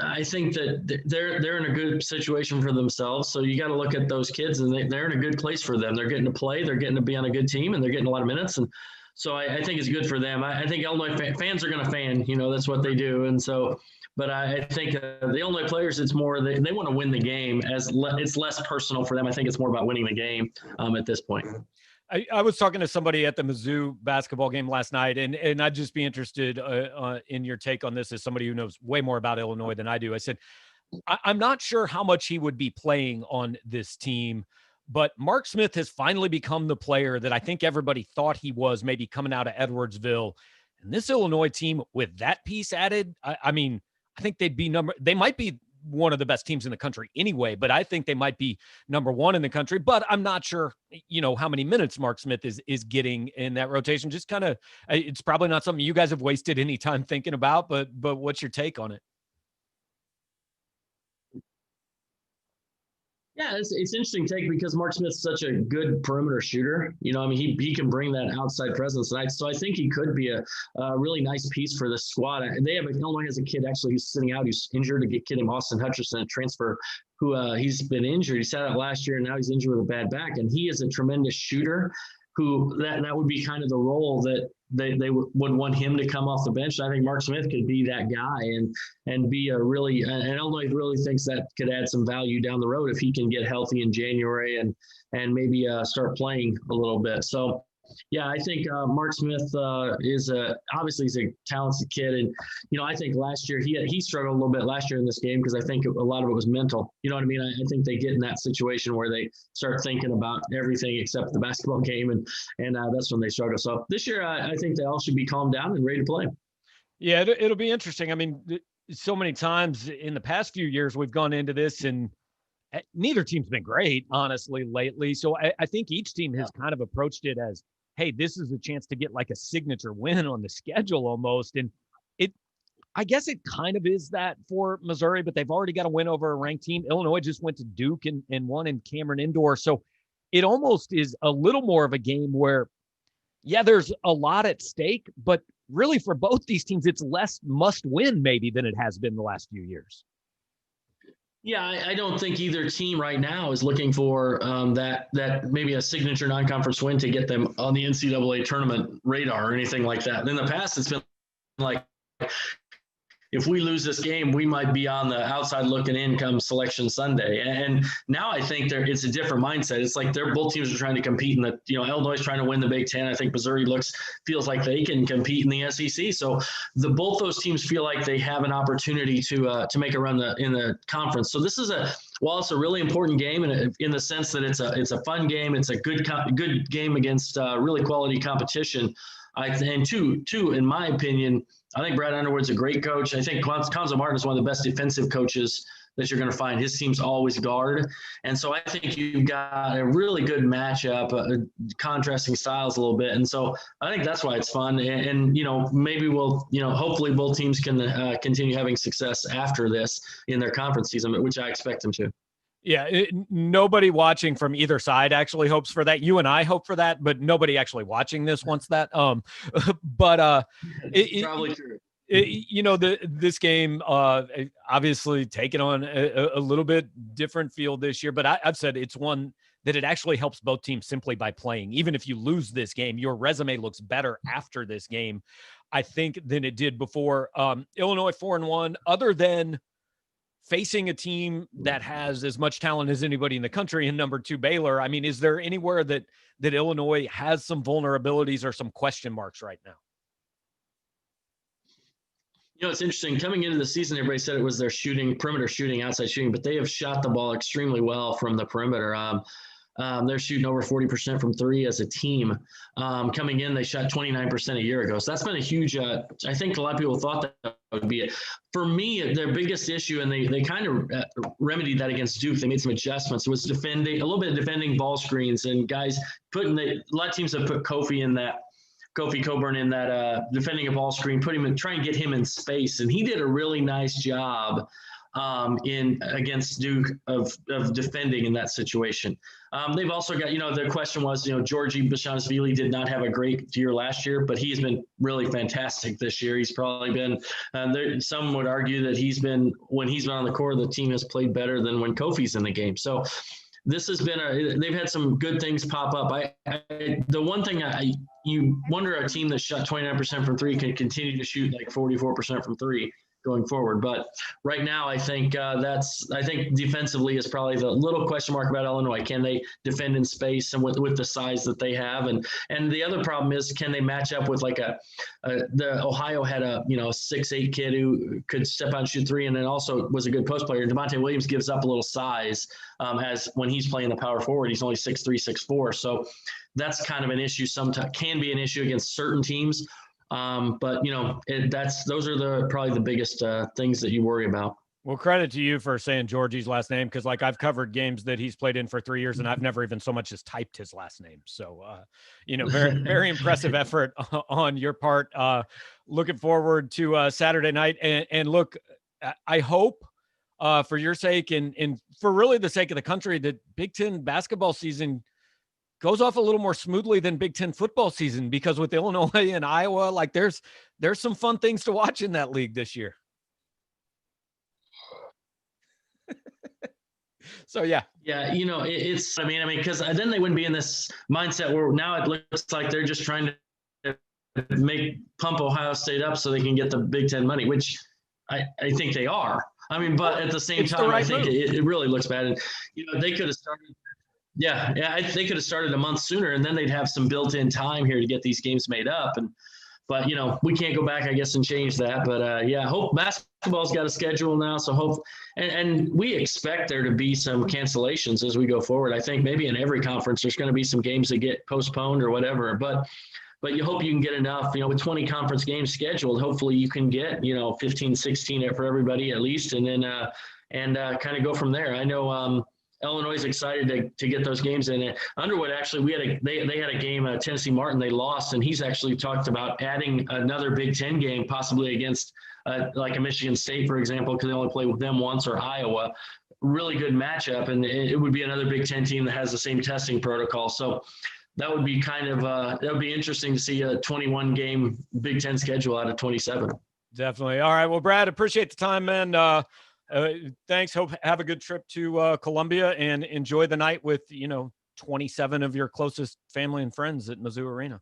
I think that they're in a good situation for themselves. So you got to look at those kids, and they're in a good place for them. They're getting to play, they're getting to be on a good team, and they're getting a lot of minutes. And so I think it's good for them. I think Illinois fans are going to fan, that's what they do. And so, but I think the Illinois players, it's more, they want to win the game it's less personal for them. I think it's more about winning the game at this point. I was talking to somebody at the Mizzou basketball game last night, and I'd just be interested in your take on this as somebody who knows way more about Illinois than I do. I said, I'm not sure how much he would be playing on this team, but Mark Smith has finally become the player that I think everybody thought he was maybe coming out of Edwardsville. And this Illinois team, with that piece added, I think they might be one of the best teams in the country anyway, but I think they might be number one in the country, but I'm not sure, how many minutes Mark Smith is getting in that rotation. Just kind of, it's probably not something you guys have wasted any time thinking about, but what's your take on it? Yeah, it's interesting take because Mark Smith's such a good perimeter shooter. He can bring that outside presence. So I think he could be a really nice piece for this squad. Illinois has a kid actually who's sitting out, who's injured, a kid named Austin Hutcherson, a transfer who he's been injured. He sat out last year and now he's injured with a bad back. And he is a tremendous shooter who that would be kind of the role that they would want him to come off the bench. I think Mark Smith could be that guy and be and Illinois really thinks that could add some value down the road if he can get healthy in January and maybe start playing a little bit. So yeah, I think Mark Smith is obviously he's a talented kid, and I think last year he struggled a little bit last year in this game because I think a lot of it was mental. You know what I mean? I think they get in that situation where they start thinking about everything except the basketball game, and that's when they struggle. So this year, I think they all should be calmed down and ready to play. Yeah, it'll be interesting. So many times in the past few years we've gone into this and neither team's been great, honestly, lately. So I think each team has kind of approached it as, hey, this is a chance to get like a signature win on the schedule almost. And I guess it kind of is that for Missouri, but they've already got a win over a ranked team. Illinois just went to Duke and won in Cameron Indoor. So it almost is a little more of a game where, yeah, there's a lot at stake, but really for both these teams, it's less must win maybe than it has been the last few years. Yeah, I don't think either team right now is looking for that maybe a signature non-conference win to get them on the NCAA tournament radar or anything like that. In the past, it's been like, if we lose this game, we might be on the outside looking in come Selection Sunday. And now I think it's a different mindset. It's like both teams are trying to compete in Illinois is trying to win the Big Ten. I think Missouri feels like they can compete in the SEC. So both those teams feel like they have an opportunity to make a run in the conference. So this is while it's a really important game in the sense that it's a fun game, it's a good game against really quality competition. And two, in my opinion, I think Brad Underwood's a great coach. I think Cuonzo Martin is one of the best defensive coaches that you're going to find. His teams always guard. And so I think you've got a really good matchup, contrasting styles a little bit. And so I think that's why it's fun. And maybe hopefully both teams can continue having success after this in their conference season, which I expect them to. Yeah, nobody watching from either side actually hopes for that. You and I hope for that, but nobody actually watching this wants that. But it's probably true. This game obviously taken on a little bit different field this year, but I've said it's one that it actually helps both teams simply by playing. Even if you lose this game, your resume looks better after this game, I think, than it did before. Illinois 4-1, other than facing a team that has as much talent as anybody in the country and number 2 Baylor. Is there anywhere that Illinois has some vulnerabilities or some question marks right now? It's interesting. Coming into the season, everybody said it was their perimeter shooting, outside shooting, but they have shot the ball extremely well from the perimeter. They're shooting over 40% from three as a team. Coming in, they shot 29% a year ago. So that's been a huge, I think a lot of people thought that would be it. For me, their biggest issue, and they kind of remedied that against Duke. They made some adjustments. It was defending a little bit of defending ball screens and guys a lot of teams have put Kofi Coburn in that defending a ball screen, put him in, try and get him in space, and he did a really nice job in against Duke of defending in that situation. They've also got, the question was, Georgie Bashansvili did not have a great year last year, but he's been really fantastic this year. He's probably been, some would argue that when he's been on the court, the team has played better than when Kofi's in the game. So this has been they've had some good things pop up. The one thing you wonder, a team that shot 29% from three can continue to shoot like 44% from three going forward. But right now, I think defensively is probably the little question mark about Illinois. Can they defend in space and with the size that they have? And the other problem is, can they match up with the Ohio had a 6'8" kid who could step out and shoot three, and then also was a good post player. Devontae Williams gives up a little size as when he's playing the power forward. He's only 6'3", 6'4". So that's kind of an issue. Sometimes can be an issue against certain teams. But those are probably the biggest things that you worry about. Well, credit to you for saying Georgie's last name, because I've covered games that he's played in for 3 years, and I've never even so much as typed his last name. So, very, very impressive effort on your part. Looking forward to Saturday night, and look, I hope for your sake and for really the sake of the country that Big Ten basketball season goes off a little more smoothly than Big Ten football season, because with Illinois and Iowa, there's some fun things to watch in that league this year. So yeah, it's because then they wouldn't be in this mindset where now it looks like they're just trying to pump Ohio State up so they can get the Big Ten money, which I think they are. But at the same time, I think it really looks bad. And they could have started. Yeah, they could have started a month sooner, and then they'd have some built-in time here to get these games made up. But we can't go back, I guess, and change that. But hope basketball's got a schedule now, so hope and we expect there to be some cancellations as we go forward. I think maybe in every conference there's going to be some games that get postponed or whatever. But you hope you can get enough. With 20 conference games scheduled, hopefully you can get 15, 16 for everybody at least, and then kind of go from there. I know. Illinois is excited to get those games in. Underwood, actually, they had a game, Tennessee Martin, they lost, and he's actually talked about adding another Big Ten game, possibly against like a Michigan State, for example, because they only play with them once, or Iowa. Really good matchup, and it would be another Big Ten team that has the same testing protocol. So that would be that would be interesting to see a 21-game Big Ten schedule out of 27. Definitely. All right. Well, Brad, appreciate the time, man. Thanks. Have a good trip to Columbia and enjoy the night with 27 of your closest family and friends at Mizzou Arena,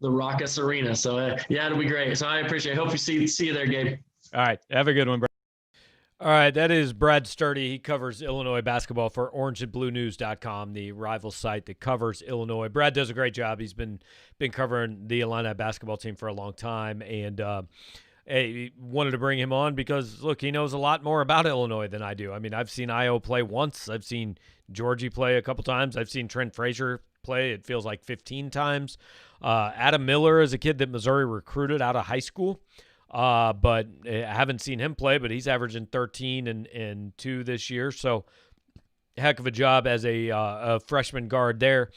the Raucous Arena. So it'll be great. So I appreciate it. Hope you see you there, Gabe. All right, have a good one, Brad. All right, that is Brad Sturdy. He covers Illinois basketball for orangeandbluenews.com, the rival site that covers Illinois. Brad does a great job. He's been covering the Illini basketball team for a long time, and hey, wanted to bring him on because, look, he knows a lot more about Illinois than I do. I've seen Io play once. I've seen Georgie play a couple times. I've seen Trent Frazier play, it feels like 15 times. Adam Miller is a kid that Missouri recruited out of high school, but I haven't seen him play, but he's averaging 13 and 2 this year. So heck of a job as a freshman guard there.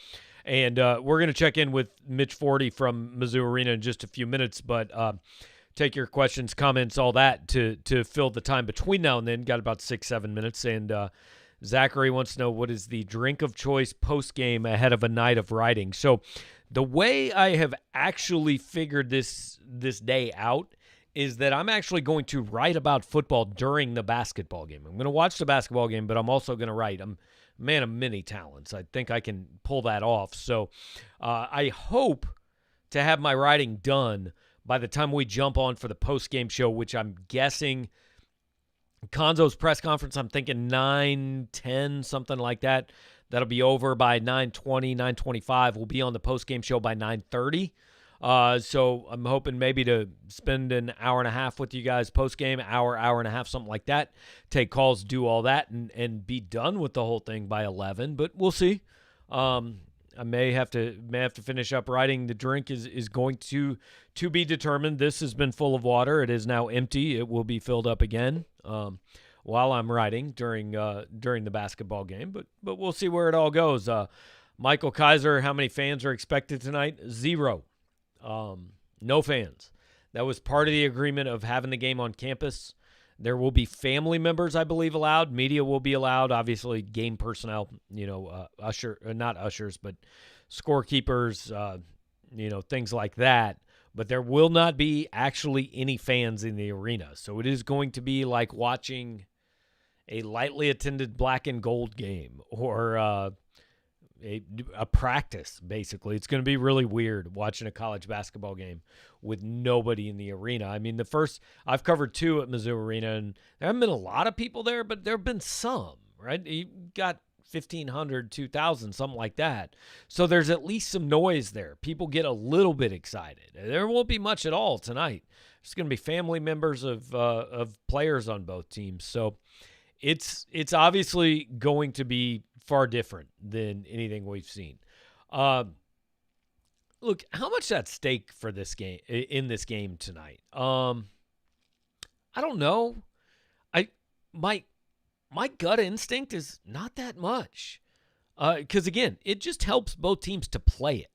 And we're going to check in with Mitch Forty from Mizzou Arena in just a few minutes, but take your questions, comments, all that to fill the time between now and then. Got about 6-7 minutes. And Zachary wants to know, what is the drink of choice post-game ahead of a night of writing? So the way I have actually figured this day out is that I'm actually going to write about football during the basketball game. I'm going to watch the basketball game, but I'm also going to write. I'm a man of many talents. I think I can pull that off. So I hope to have my writing done by the time we jump on for the post-game show, which I'm guessing Konzo's press conference, I'm thinking 9:10, something like that. That'll be over by 9:20, 9:25. We'll be on the post-game show by 9:30. So I'm hoping maybe to spend an hour and a half with you guys post-game, hour and a half, something like that. Take calls, do all that, and be done with the whole thing by 11. But we'll see. I may have to finish up writing. The drink is going to be determined. This has been full of water. It is now empty. It will be filled up again while I'm writing during the basketball game. But we'll see where it all goes. Michael Kaiser, how many fans are expected tonight? 0. No fans. That was part of the agreement of having the game on campus. There will be family members, I believe, allowed. Media will be allowed. Obviously, game personnel, not ushers, but scorekeepers, things like that. But there will not be actually any fans in the arena. So it is going to be like watching a lightly attended black and gold game or a practice, basically. It's going to be really weird watching a college basketball game with nobody in the arena. I mean, I've covered 2 at Mizzou Arena, and there haven't been a lot of people there, but there have been some, right? You got 1,500, 2,000, something like that. So there's at least some noise there. People get a little bit excited. There won't be much at all tonight. There's going to be family members of players on both teams. So it's obviously going to be far different than anything we've seen. Look, how much at stake for this game in this game tonight? I don't know. My gut instinct is not that much. Because again, it just helps both teams to play it.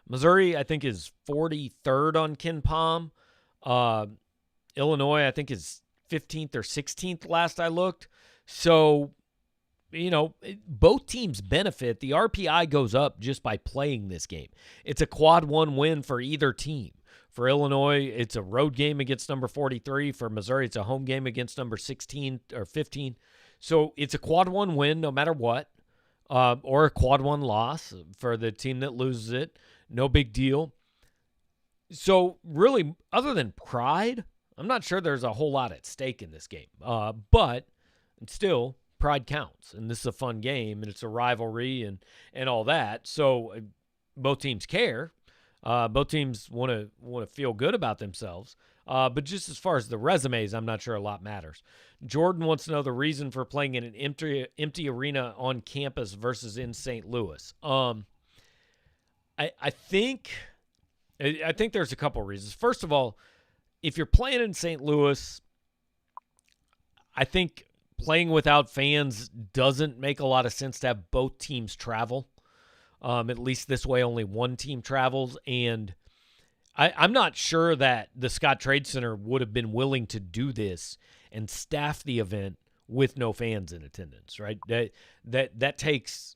Missouri, I think, is 43rd on KenPom. Illinois, I think, is 15th or 16th last I looked. So, both teams benefit. The RPI goes up just by playing this game. It's a quad 1 win for either team. For Illinois, it's a road game against number 43. For Missouri, it's a home game against number 16 or 15. So it's a quad 1 win no matter what, or a quad 1 loss for the team that loses it. No big deal. So really, other than pride, I'm not sure there's a whole lot at stake in this game. But still, pride counts, and this is a fun game, and it's a rivalry and all that. So both teams care. Both teams want to feel good about themselves. But just as far as the resumes, I'm not sure a lot matters. Jordan wants to know the reason for playing in an empty arena on campus versus in St. Louis. I think there's a couple reasons. First of all, if you're playing in St. Louis, I think playing without fans doesn't make a lot of sense to have both teams travel. At least this way, only one team travels. And I'm not sure that the Scott Trade Center would have been willing to do this and staff the event with no fans in attendance, right? That takes,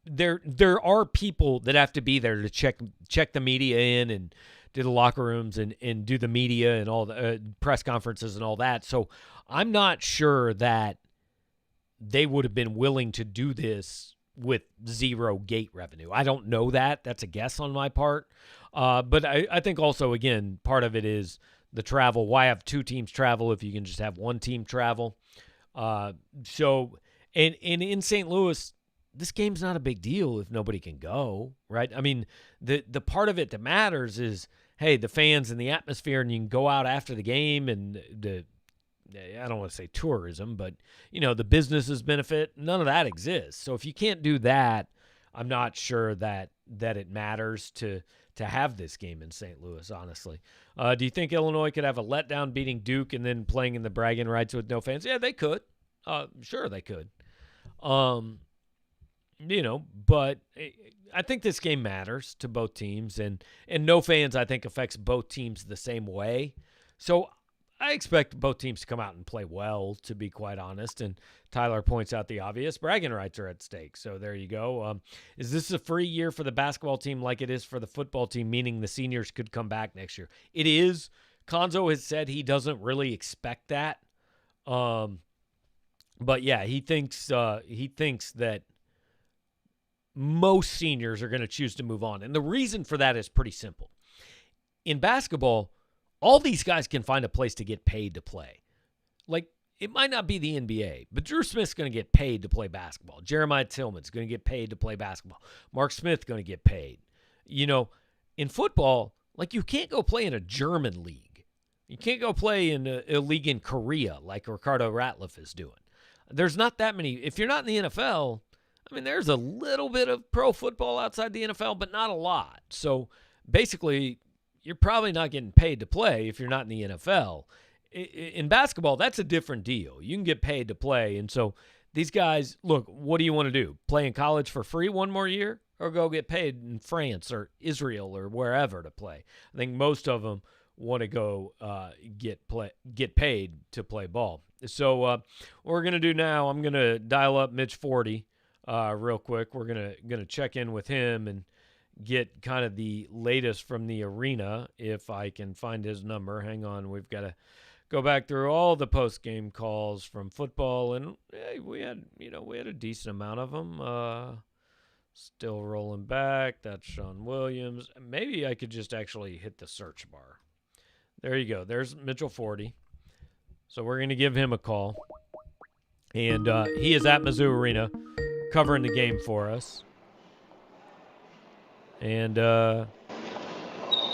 there are people that have to be there to check the media in and do the locker rooms and do the media and all the press conferences and all that. So I'm not sure that they would have been willing to do this with 0 gate revenue. I don't know that. That's a guess on my part. But I think also, again, part of it is the travel. Why have 2 teams travel if you can just have 1 team travel? So in St. Louis, this game's not a big deal if nobody can go, right? I mean, the part of it that matters is, hey, the fans and the atmosphere, and you can go out after the game and I don't want to say tourism, but, the businesses benefit. None of that exists. So if you can't do that, I'm not sure that it matters to have this game in St. Louis, honestly. Do you think Illinois could have a letdown beating Duke and then playing in the Braggin rights with no fans? Yeah, they could. Sure, they could. But I think this game matters to both teams, and no fans, I think, affects both teams the same way. So I expect both teams to come out and play well, to be quite honest. And Tyler points out the obvious. Bragging rights are at stake. So there you go. Is this a free year for the basketball team like it is for the football team, meaning the seniors could come back next year? It is. Konzo has said he doesn't really expect that. But yeah, he thinks that most seniors are going to choose to move on. And the reason for that is pretty simple. In basketball, all these guys can find a place to get paid to play. Like, it might not be the NBA, but Drew Smith's going to get paid to play basketball. Jeremiah Tillman's going to get paid to play basketball. Mark Smith going to get paid. In football, like, you can't go play in a German league. You can't go play in a league in Korea like Ricardo Ratliff is doing. There's not that many. If you're not in the NFL, I mean, there's a little bit of pro football outside the NFL, but not a lot. So basically, you're probably not getting paid to play if you're not in the NFL. In basketball, that's a different deal. You can get paid to play. And so these guys, look, what do you want to do? Play in college for free one more year or go get paid in France or Israel or wherever to play? I think most of them want to go get paid to play ball. So what we're going to do now, I'm going to dial up Mitch 40 real quick. We're gonna check in with him and get kind of the latest from the arena if I can find his number. Hang on, we've got to go back through all the post-game calls from football, and we had a decent amount of them. Still rolling back. That's Sean Williams. Maybe I could just actually hit the search bar. There you go. There's Mitchell 40. So we're going to give him a call. And he is at Mizzou Arena covering the game for us. And,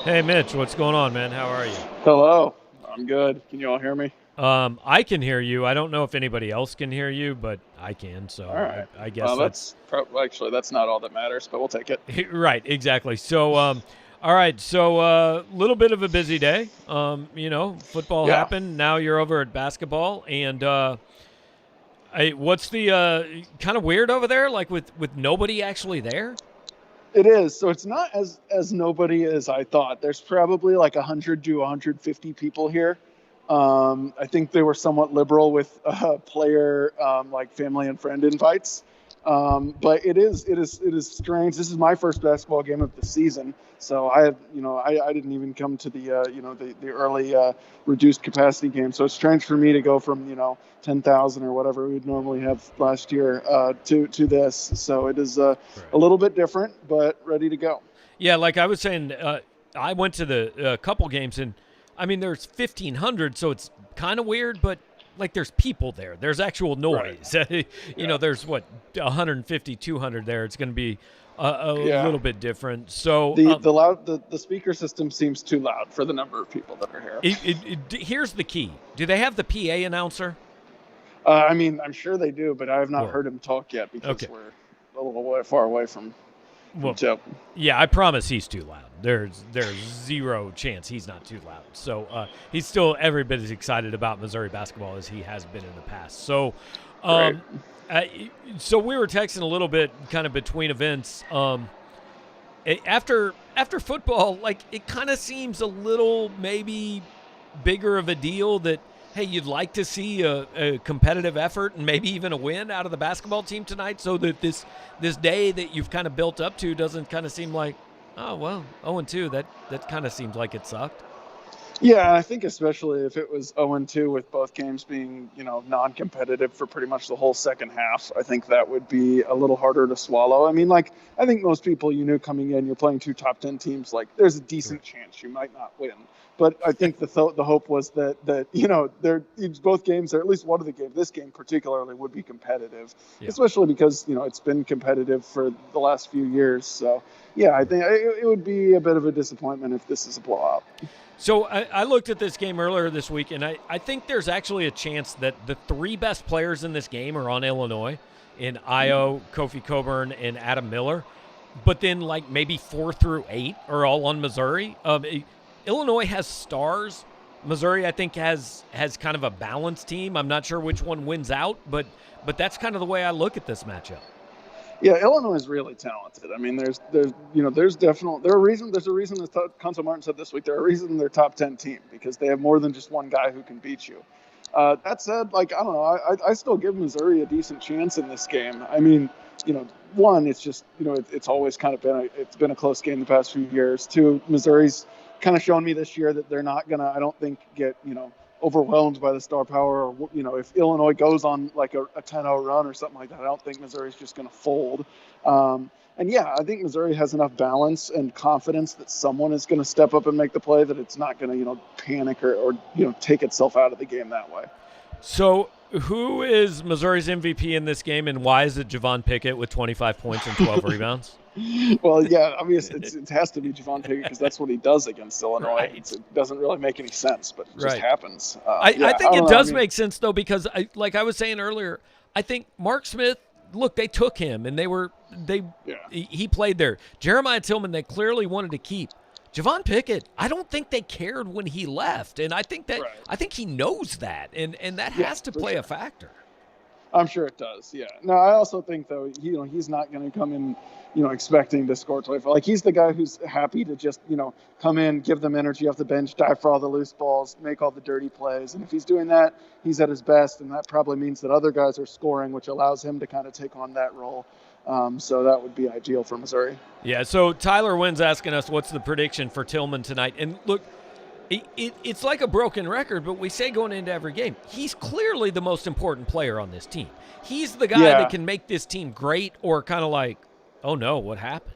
hey, Mitch, what's going on, man? How are you? Hello. I'm good. Can you all hear me? I can hear you. I don't know if anybody else can hear you, but I can. So all right. I guess that's actually that's not all that matters, but we'll take it. Right, exactly. So, all right. So, little bit of a busy day. Football happened. Now you're over at basketball, and what's the kind of weird over there? Like with nobody actually there. It is. So it's not as nobody as I thought. There's probably like 100 to 150 people here. I think they were somewhat liberal with player like family and friend invites. But it is strange. This is my first basketball game of the season, so I didn't even come to the early reduced capacity game. So it's strange for me to go from 10,000 or whatever we'd normally have last year to this. So it is a little bit different, but ready to go. Yeah, like I was saying, I went to the couple games, and I mean there's 1,500, so it's kind of weird, but like there's people there. There's actual noise. Right. There's 150, 200 there. It's going to be a little bit different. So the speaker system seems too loud for the number of people that are here. Here's the key. Do they have the PA announcer? I mean, I'm sure they do, but I have not heard him talk yet because we're a little far away from Joe. Yeah, I promise he's too loud. There's zero chance he's not too loud. So he's still every bit as excited about Missouri basketball as he has been in the past. So, so we were texting a little bit kind of between events. After football, like it kind of seems a little maybe bigger of a deal that, hey, you'd like to see a competitive effort and maybe even a win out of the basketball team tonight, so that this day that you've kind of built up to doesn't kind of seem like, oh, well, 0-2, that kind of seems like it sucked. Yeah, I think especially if it was 0-2 with both games being, non-competitive for pretty much the whole second half, I think that would be a little harder to swallow. I mean, I think most people coming in, you're playing two top 10 teams, like there's a decent chance you might not win. But I think the hope was that both games, or at least one of the games, this game particularly, would be competitive, especially because it's been competitive for the last few years. So yeah, I think it would be a bit of a disappointment if this is a blowout. So I looked at this game earlier this week, and I think there's actually a chance that the three best players in this game are on Illinois, in Io, Kofi Coburn, and Adam Miller. But then like maybe 4 through 8 are all on Missouri. Illinois has stars. Missouri, I think, has kind of a balanced team. I'm not sure which one wins out, but that's kind of the way I look at this matchup. Yeah, Illinois is really talented. I mean, there's a reason that Conso Martin said this week, there's a reason they're top 10 team, because they have more than just one guy who can beat you. That said, I don't know, I still give Missouri a decent chance in this game. I mean, one, it's just, it's always kind of been a close game the past few years. Two, Missouri's kind of shown me this year that they're not gonna, I don't think, get overwhelmed by the star power, or if Illinois goes on like a 10-0 run or something like that, I don't think Missouri's just gonna fold. And yeah, I think Missouri has enough balance and confidence that someone is going to step up and make the play, that it's not going to panic or take itself out of the game that way. So who is Missouri's MVP in this game, and why is it Javon Pickett with 25 points and 12 rebounds? Well, yeah, obviously it has to be Javon Pickett, because that's what he does against Illinois. Right. It doesn't really make any sense, but it just happens. I think it does make sense, though, because like I was saying earlier, I think Mark Smith look, they took him, and he played there. Jeremiah Tillman, they clearly wanted to keep. Javon Pickett, I don't think they cared when he left, and I think he knows that, and that has to play a factor. I'm sure it does. Yeah. No, I also think though, he's not going to come in, expecting to score 25. Like, he's the guy who's happy to just, come in, give them energy off the bench, dive for all the loose balls, make all the dirty plays. And if he's doing that, he's at his best. And that probably means that other guys are scoring, which allows him to kind of take on that role. So that would be ideal for Missouri. Yeah. So Tyler Wynn's asking us, what's the prediction for Tillman tonight? And look, it's like a broken record, but we say going into every game, he's clearly the most important player on this team. He's the guy that can make this team great or kind of like, oh no, what happened?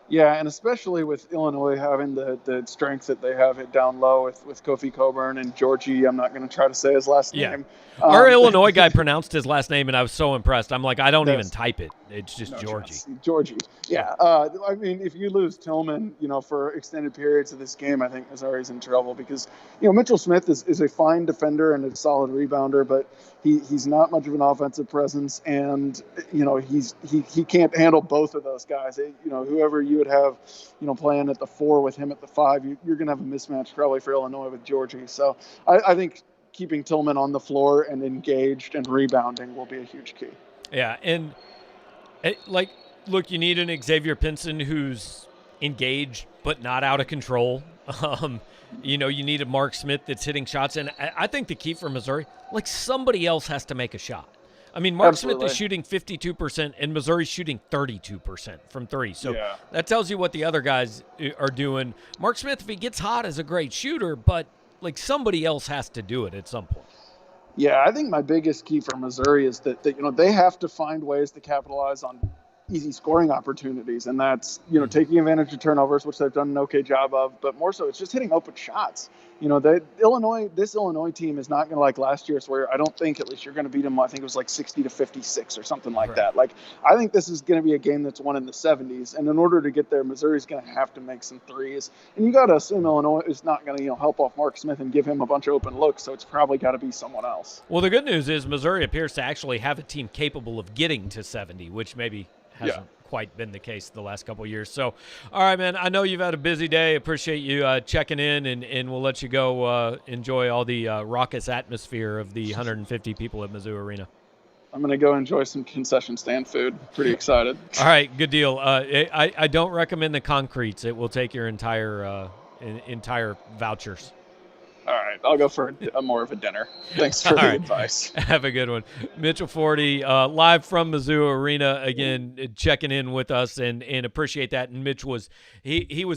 Yeah, and especially with Illinois having the strength that they have it down low with Kofi Coburn and Georgie. I'm not going to try to say his last name. Our Illinois guy pronounced his last name, and I was so impressed. I'm like, I don't even type it. It's just Georgie. Georgie. Yeah. I mean, if you lose Tillman, for extended periods of this game, I think Missouri's in trouble because, Mitchell Smith is a fine defender and a solid rebounder, but he's not much of an offensive presence, and he can't handle both of those guys. Whoever you would have, playing at the 4 with him at the 5, you're going to have a mismatch probably for Illinois with Georgie. So I think keeping Tillman on the floor and engaged and rebounding will be a huge key. Yeah, and look, you need an Xavier Pinson who's engaged but not out of control. You need a Mark Smith that's hitting shots, and I think the key for Missouri, somebody else has to make a shot. I mean, Mark Smith is shooting 52%, and Missouri's shooting 32% from 3. So that tells you what the other guys are doing. Mark Smith, if he gets hot, is a great shooter, but somebody else has to do it at some point. Yeah, I think my biggest key for Missouri is that they have to find ways to capitalize on easy scoring opportunities, and that's taking advantage of turnovers, which they've done an okay job of, but more so it's just hitting open shots. This Illinois team is not going to like last year's, where I don't think, at least, you're going to beat them. I think it was 60-56 or something like that. I think this is going to be a game that's won in the 70s, and in order to get there, Missouri's going to have to make some threes, and you got to assume Illinois is not going to help off Mark Smith and give him a bunch of open looks, so it's probably got to be someone else. Well, the good news is Missouri appears to actually have a team capable of getting to 70, which maybe hasn't quite been the case the last couple of years. So, all right, man, I know you've had a busy day. Appreciate you checking in, and we'll let you go enjoy all the raucous atmosphere of the 150 people at Mizzou Arena. I'm going to go enjoy some concession stand food. Pretty excited. All right, good deal. I don't recommend the concretes. It will take your entire vouchers. All right, I'll go for more of a dinner. Thanks for the advice. Have a good one. Mitchell Forty, live from Mizzou Arena, again, checking in with us, and appreciate that. And Mitch was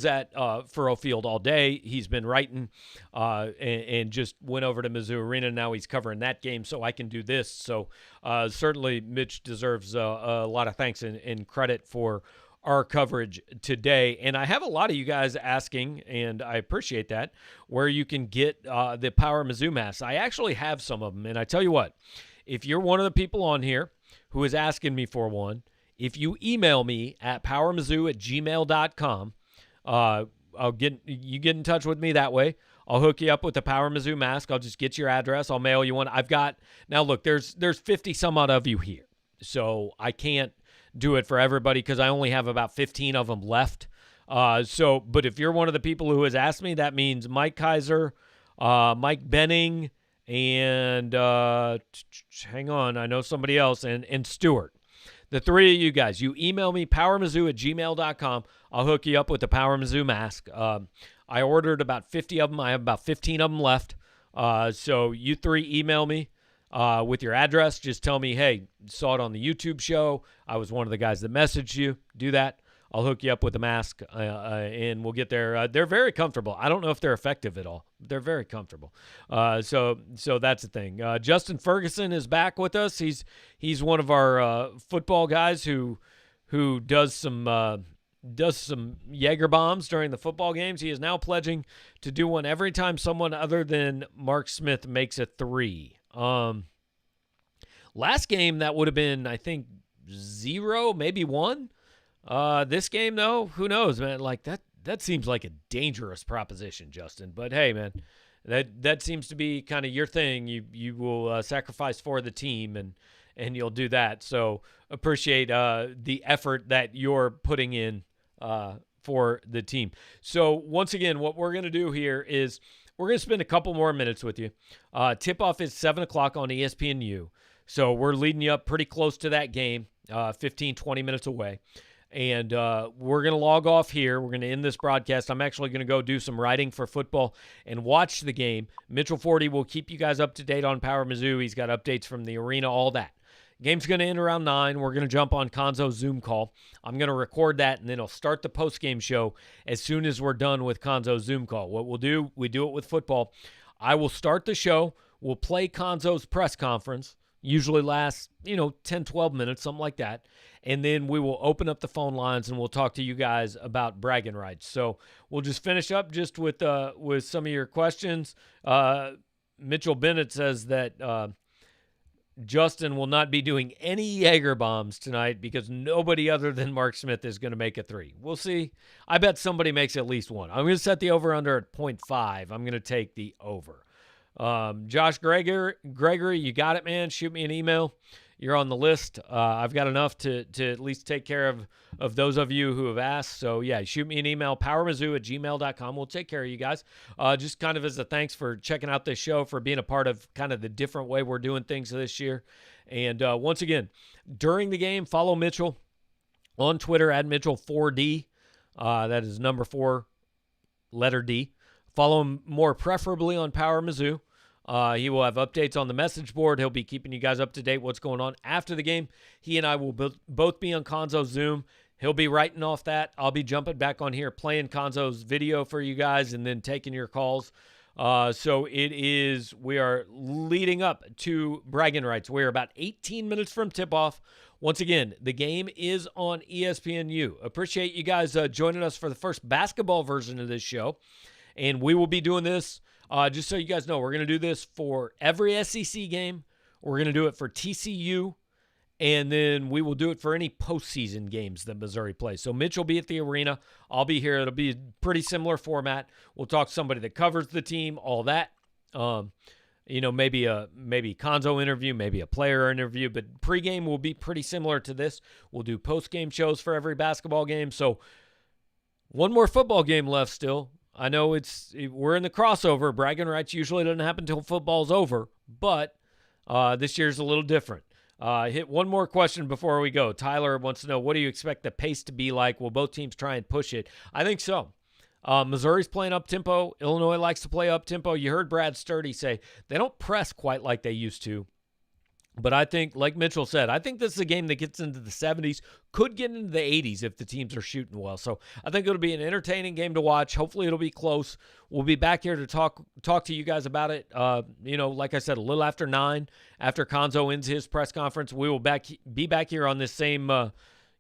at Furrow Field all day. He's been writing and just went over to Mizzou Arena. Now he's covering that game, so I can do this. So certainly Mitch deserves a lot of thanks and credit for our coverage today. And I have a lot of you guys asking, and I appreciate that, where you can get the Power Mizzou masks. I actually have some of them, and I tell you what, if you're one of the people on here who is asking me for one, if you email me at powermizzou@gmail.com, you get in touch with me that way. I'll hook you up with the Power Mizzou mask. I'll just get your address. I'll mail you one. Now look, there's 50 some odd of you here, so I can't do it for everybody because I only have about 15 of them left. But if you're one of the people who has asked me, that means Mike Kaiser, Mike Benning, and hang on, I know somebody else, and Stewart. The 3 of you guys, you email me, powermizzou@gmail.com. I'll hook you up with the Power Mizzou mask. I ordered about 50 of them. I have about 15 of them left. So you 3 email me with your address. Just tell me, hey, saw it on the YouTube show. I was one of the guys that messaged you. Do that. I'll hook you up with a mask, and we'll get there. They're very comfortable. I don't know if they're effective at all. They're very comfortable. So that's the thing. Justin Ferguson is back with us. He's one of our football guys who does some Jaeger bombs during the football games. He is now pledging to do one every time someone other than Mark Smith makes a 3. Last game that would have been, I think, 0, maybe 1. This game, though, who knows, man? That seems like a dangerous proposition, Justin. But hey, man, That seems to be kind of your thing. You will sacrifice for the team, and you'll do that. So appreciate the effort that you're putting in for the team. So once again, what we're going to do here is we're going to spend a couple more minutes with you. Tip-off is 7 o'clock on ESPNU. So we're leading you up pretty close to that game, 15, 20 minutes away. And we're going to log off here. We're going to end this broadcast. I'm actually going to go do some writing for football and watch the game. Mitchell Forty will keep you guys up to date on Power Mizzou. He's got updates from the arena, all that. Game's going to end around 9. We're going to jump on Konzo's Zoom call. I'm going to record that, and then I'll start the post-game show as soon as we're done with Konzo's Zoom call. What we'll do, we do it with football. I will start the show. We'll play Konzo's press conference. Usually lasts, 10, 12 minutes, something like that. And then we will open up the phone lines and we'll talk to you guys about bragging rights. So we'll just finish up just with some of your questions. Mitchell Bennett says that Justin will not be doing any Jaeger bombs tonight because nobody other than Mark Smith is going to make a 3. We'll see. I bet somebody makes at least one. I'm going to set the over-under at 0.5. I'm going to take the over. Josh Gregory, you got it, man. Shoot me an email. You're on the list. I've got enough to at least take care of those of you who have asked. So, yeah, shoot me an email, powermizzou@gmail.com. We'll take care of you guys. Just kind of as a thanks for checking out this show, for being a part of kind of the different way we're doing things this year. And once again, during the game, follow Mitchell on Twitter at Mitchell4D. That is number 4, letter D. Follow him more preferably on Power Mizzou. He will have updates on the message board. He'll be keeping you guys up to date what's going on after the game. He and I will both be on Konzo's Zoom. He'll be writing off that. I'll be jumping back on here, playing Konzo's video for you guys, and then taking your calls. So we are leading up to bragging rights. We're about 18 minutes from tip-off. Once again, the game is on ESPNU. Appreciate you guys joining us for the first basketball version of this show. And we will be doing this, just so you guys know, we're going to do this for every SEC game. We're going to do it for TCU, and then we will do it for any postseason games that Missouri plays. So Mitch will be at the arena. I'll be here. It'll be a pretty similar format. We'll talk to somebody that covers the team, all that. Maybe Konzo interview, maybe a player interview, but pregame will be pretty similar to this. We'll do postgame shows for every basketball game. So one more football game left still. I know we're in the crossover. Bragging rights usually doesn't happen until football's over, but this year's a little different. Hit one more question before we go. Tyler wants to know, what do you expect the pace to be like? Will both teams try and push it? I think so. Missouri's playing up-tempo. Illinois likes to play up-tempo. You heard Brad Sturdy say they don't press quite like they used to. But I think, like Mitchell said, I think this is a game that gets into the 70s, could get into the 80s if the teams are shooting well. So I think it'll be an entertaining game to watch. Hopefully it'll be close. We'll be back here to talk to you guys about it. Like I said, a little after 9, after Konzo ends his press conference, we will be back here on this same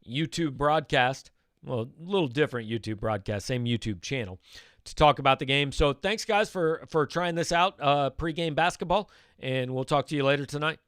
YouTube broadcast. Well, a little different YouTube broadcast, same YouTube channel, to talk about the game. So thanks, guys, for trying this out, pregame basketball, and we'll talk to you later tonight.